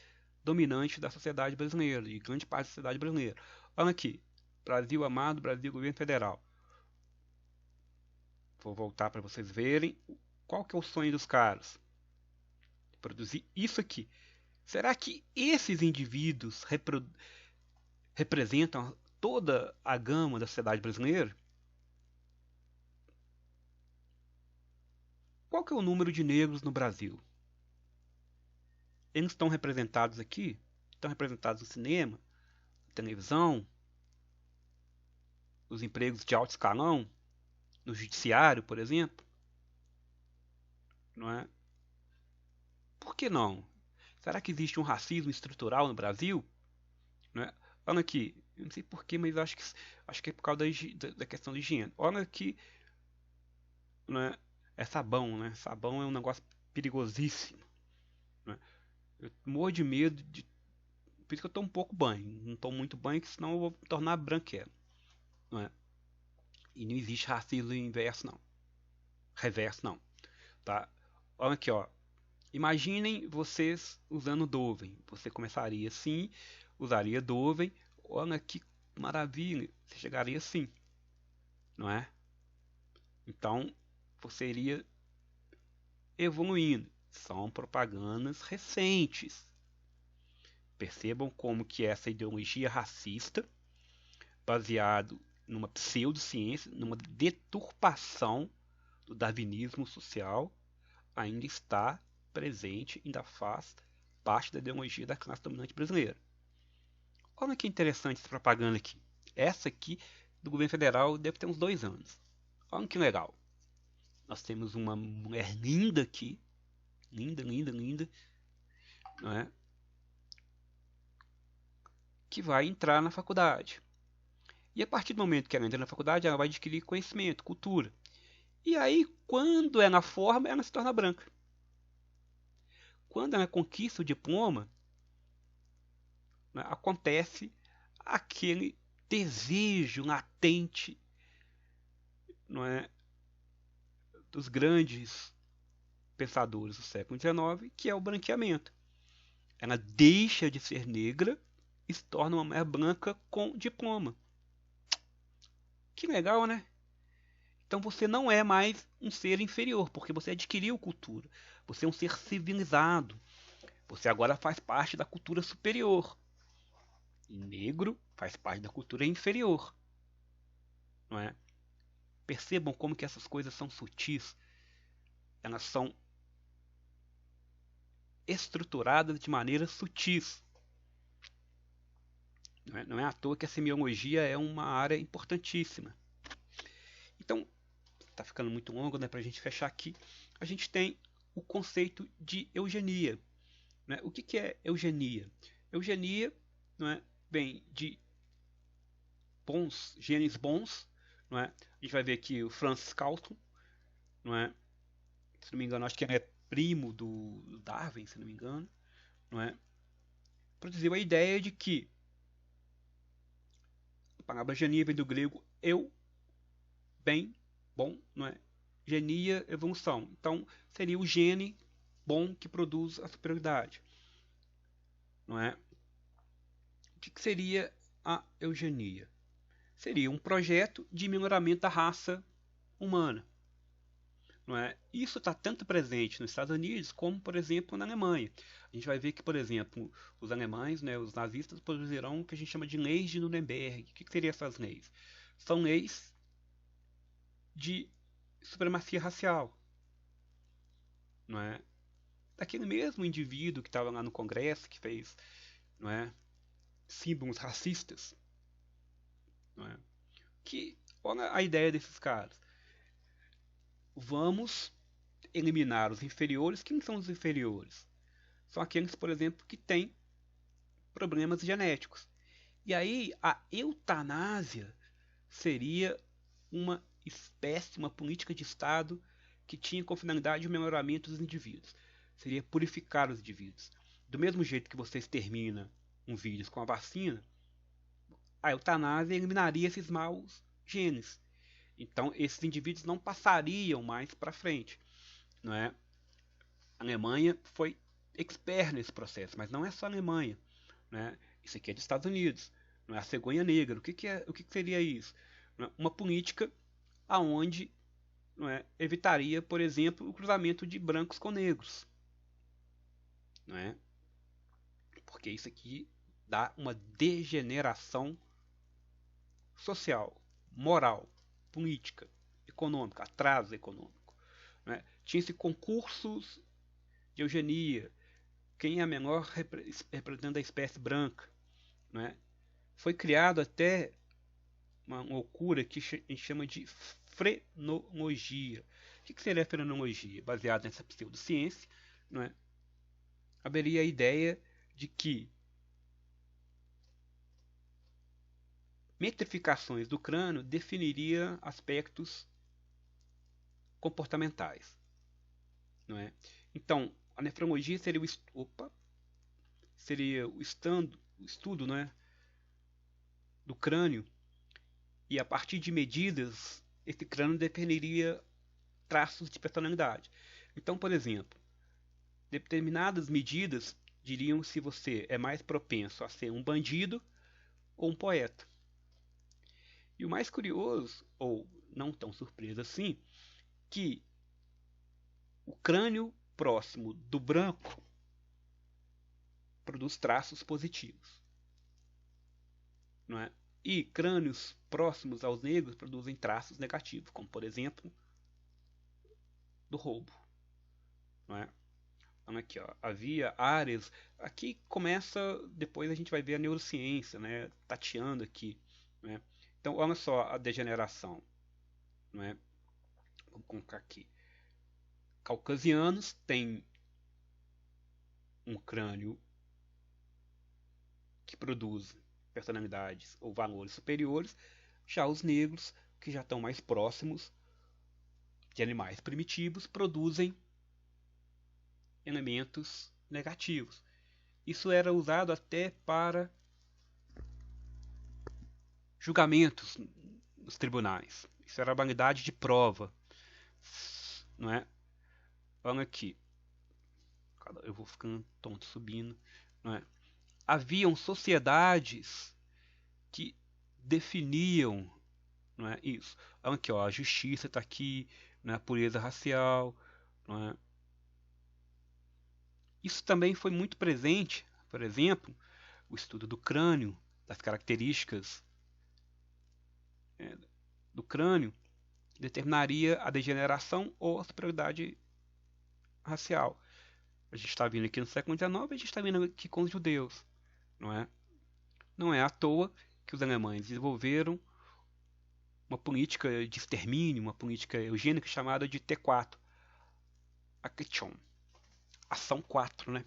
dominante da sociedade brasileira, de grande parte da sociedade brasileira. Olha aqui, Brasil amado, Brasil governo federal. Vou voltar para vocês verem qual que é o sonho dos caras. Produzir isso aqui. Será que esses indivíduos representam toda a gama da sociedade brasileira? Qual que é o número de negros no Brasil? Eles estão representados aqui? Estão representados no cinema, na televisão, nos empregos de alto escalão, no judiciário, por exemplo? Não é? Por que não? Será que existe um racismo estrutural no Brasil? Não é? Olha aqui, eu não sei porquê, mas acho que é por causa da questão da higiene. Olha aqui, não é? é sabão, né? Sabão é um negócio perigosíssimo, né? Eu morro de medo de. Por isso que eu tomo um pouco banho. Não tomo muito banho, que senão eu vou me tornar branquelo, não é? E não existe racismo inverso, não. Reverso, não. Tá? Olha aqui, ó. Imaginem vocês usando Dove. Você começaria assim, usaria Dove. Olha que maravilha. Você chegaria assim, não é? Então, você iria evoluindo. São propagandas recentes. Percebam como que essa ideologia racista, baseado numa pseudociência, numa deturpação do darwinismo social, ainda está presente, ainda faz parte da ideologia da classe dominante brasileira. Olha que interessante essa propaganda aqui. Essa aqui do governo federal deve ter uns 2 anos. Olha que legal. Nós temos uma mulher linda aqui, linda, linda, linda, não é? Que vai entrar na faculdade. E a partir do momento que ela entra na faculdade, ela vai adquirir conhecimento, cultura. E aí, quando ela forma, ela se torna branca. Quando ela conquista o diploma, né, acontece aquele desejo latente, não é, dos grandes pensadores do século XIX, que é o branqueamento. Ela deixa de ser negra e se torna uma mulher branca com diploma. Que legal, né? Então você não é mais um ser inferior, porque você adquiriu cultura. Você é um ser civilizado. Você agora faz parte da cultura superior. E negro faz parte da cultura inferior, não é? Percebam como que essas coisas são sutis. Elas são estruturadas de maneira sutis. Não é à toa que a semiologia é uma área importantíssima. Então, está ficando muito longo, né, para a gente fechar aqui. A gente tem o conceito de eugenia. Né? O que é eugenia? Eugenia, não é, vem de bons, genes bons. Não é? A gente vai ver aqui o Francis Galton, não é? Se não me engano, acho que ele é primo do Darwin, se não me engano, não é? Produziu a ideia de que a palavra genia vem do grego eu, bem, bom, não é? Genia, evolução. Então, seria o gene bom que produz a superioridade, não é? O que seria a eugenia? Seria um projeto de melhoramento da raça humana. Não é? Isso está tanto presente nos Estados Unidos como, por exemplo, na Alemanha. A gente vai ver que, por exemplo, os alemães, né, os nazistas, produzirão o que a gente chama de leis de Nuremberg. O que seriam essas leis? São leis de supremacia racial. Não é? Daquele mesmo indivíduo que estava lá no Congresso, que fez, não é, símbolos racistas. Não é? Que, olha a ideia desses caras. Vamos eliminar os inferiores. Quem são os inferiores? São aqueles, por exemplo, que têm problemas genéticos. E aí a eutanásia seria uma espécie, uma política de Estado que tinha como finalidade o melhoramento dos indivíduos. Seria purificar os indivíduos. Do mesmo jeito que você extermina um vírus com a vacina, a eutanásia eliminaria esses maus genes. Então esses indivíduos não passariam mais para frente, não é? A Alemanha foi expert nesse processo, mas não é só a Alemanha, né? Isso aqui é dos Estados Unidos, não é? A cegonha negra. O que seria isso? Não é? Uma política aonde, não é, evitaria, por exemplo, o cruzamento de brancos com negros, não é? Porque isso aqui dá uma degeneração social, moral, política, econômica, atraso econômico. Não é? Tinha-se concursos de eugenia, quem é a menor representante da espécie branca, não é? Foi criado até uma loucura que a gente chama de frenologia. O que seria a frenologia? Baseada nessa pseudociência, não é? Haveria a ideia de que metrificações do crânio definiria aspectos comportamentais, não é? Então, a nefrologia seria o estudo, não é, do crânio, e a partir de medidas, esse crânio definiria traços de personalidade. Então, por exemplo, determinadas medidas diriam se você é mais propenso a ser um bandido ou um poeta. E o mais curioso, ou não tão surpreso assim, que o crânio próximo do branco produz traços positivos, não é? E crânios próximos aos negros produzem traços negativos, como por exemplo do roubo, não é? Então aqui, ó, havia áreas. Aqui começa, depois a gente vai ver a neurociência, né, tateando aqui, né? Então olha só a degeneração, não é? Vamos colocar aqui. Caucasianos têm um crânio que produz personalidades ou valores superiores, já os negros, que já estão mais próximos de animais primitivos, produzem elementos negativos. Isso era usado até para julgamentos nos tribunais. Isso era validade de prova, não é? Olha aqui, eu vou ficando tonto subindo, não é? Haviam sociedades que definiam, não é, isso. Olha aqui, ó, a justiça está aqui, né, a pureza racial, não é? Isso também foi muito presente, por exemplo, o estudo do crânio, das características do crânio, determinaria a degeneração ou a superioridade racial. A gente está vindo aqui no século XIX, a gente está vindo aqui com os judeus, não é? Não é à toa que os alemães desenvolveram uma política de extermínio, uma política eugênica chamada de T4, Aktion, ação 4, né?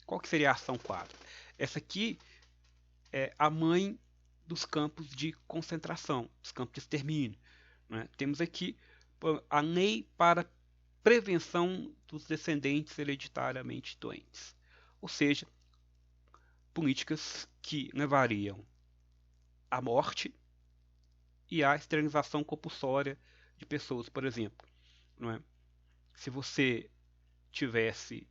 Qual que seria a ação 4? Essa aqui é a mãe dos campos de concentração, dos campos de extermínio, né? Temos aqui a lei para prevenção dos descendentes hereditariamente doentes, ou seja, políticas que levariam à morte e à esterilização compulsória de pessoas, por exemplo, não é? Se você tivesse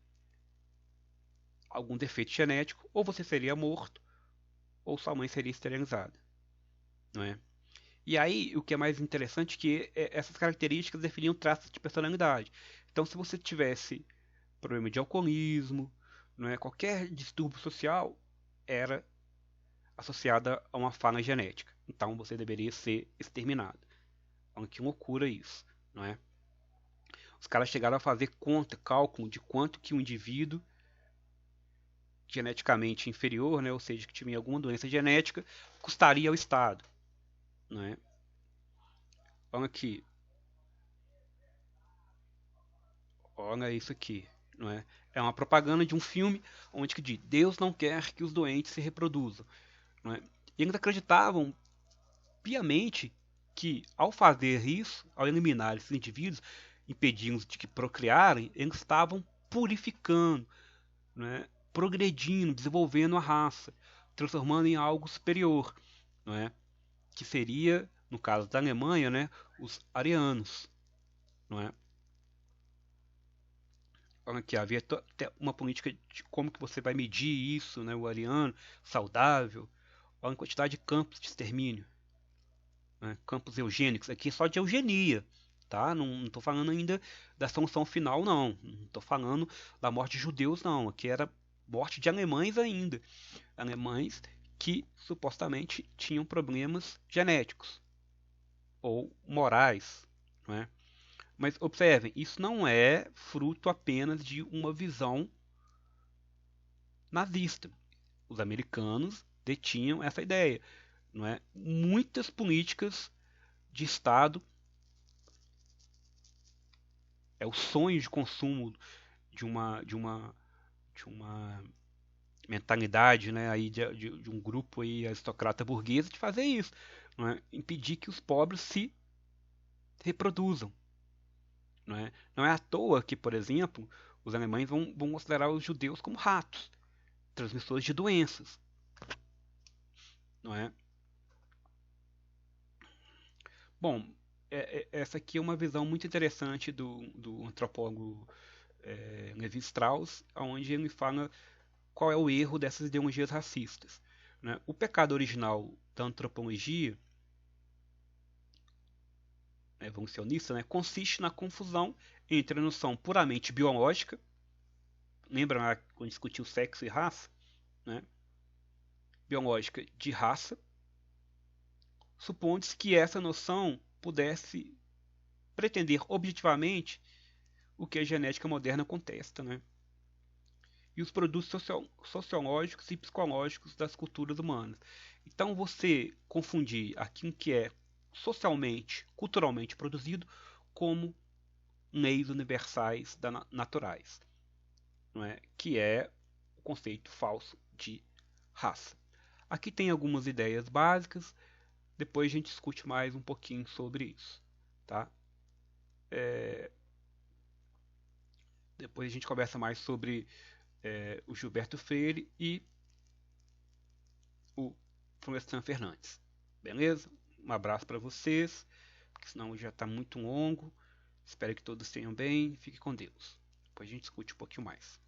algum defeito genético, ou você seria morto, ou sua mãe seria esterilizada, não é? E aí, o que é mais interessante é que essas características definiam traços de personalidade. Então, se você tivesse problema de alcoolismo, não é, qualquer distúrbio social era associada a uma falha genética. Então, você deveria ser exterminado. Então, que loucura isso, não é? Os caras chegaram a fazer cálculo de quanto que um indivíduo geneticamente inferior, né, ou seja, que tinha alguma doença genética, custaria ao Estado, não é? Olha aqui, olha isso aqui, não é? É uma propaganda de um filme onde que diz Deus não quer que os doentes se reproduzam, não é? E eles acreditavam piamente que ao fazer isso, ao eliminar esses indivíduos, impedindo-os de que procriarem, eles estavam purificando, né, progredindo, desenvolvendo a raça, transformando em algo superior, não é? Que seria, no caso da Alemanha, né, os arianos, não é? Aqui havia até uma política de como que você vai medir isso, né, o ariano saudável, olha a quantidade de campos de extermínio, né, campos eugênicos, aqui é só de eugenia, tá? Não estou falando ainda da solução final, não estou falando da morte de judeus, não, aqui era morte de alemães ainda, alemães que supostamente tinham problemas genéticos ou morais, não é? Mas observem, isso não é fruto apenas de uma visão nazista. Os americanos detinham essa ideia, não é? Muitas políticas de Estado é o sonho de consumo de uma mentalidade, né, aí de um grupo aí aristocrata burguesa de fazer isso, não é? Impedir que os pobres se reproduzam, Não é à toa que, por exemplo, os alemães vão considerar os judeus como ratos, transmissores de doenças, não é? Bom, essa aqui é uma visão muito interessante do antropólogo Levi Strauss, onde ele fala qual é o erro dessas ideologias racistas. Né? O pecado original da antropologia evolucionista, né, consiste na confusão entre a noção puramente biológica, lembra lá quando discutiu sexo e raça, né, biológica de raça, supondo-se que essa noção pudesse pretender objetivamente o que a genética moderna contesta, né? E os produtos sociológicos e psicológicos das culturas humanas. Então, você confundir aquilo que é socialmente, culturalmente produzido como leis universais naturais, não é? Que é o conceito falso de raça. Aqui tem algumas ideias básicas, depois a gente discute mais um pouquinho sobre isso, tá? É, depois a gente conversa mais sobre o Gilberto Freire e o Florestan Fernandes. Beleza? Um abraço para vocês, porque senão já está muito longo. Espero que todos tenham bem. Fique com Deus. Depois a gente discute um pouquinho mais.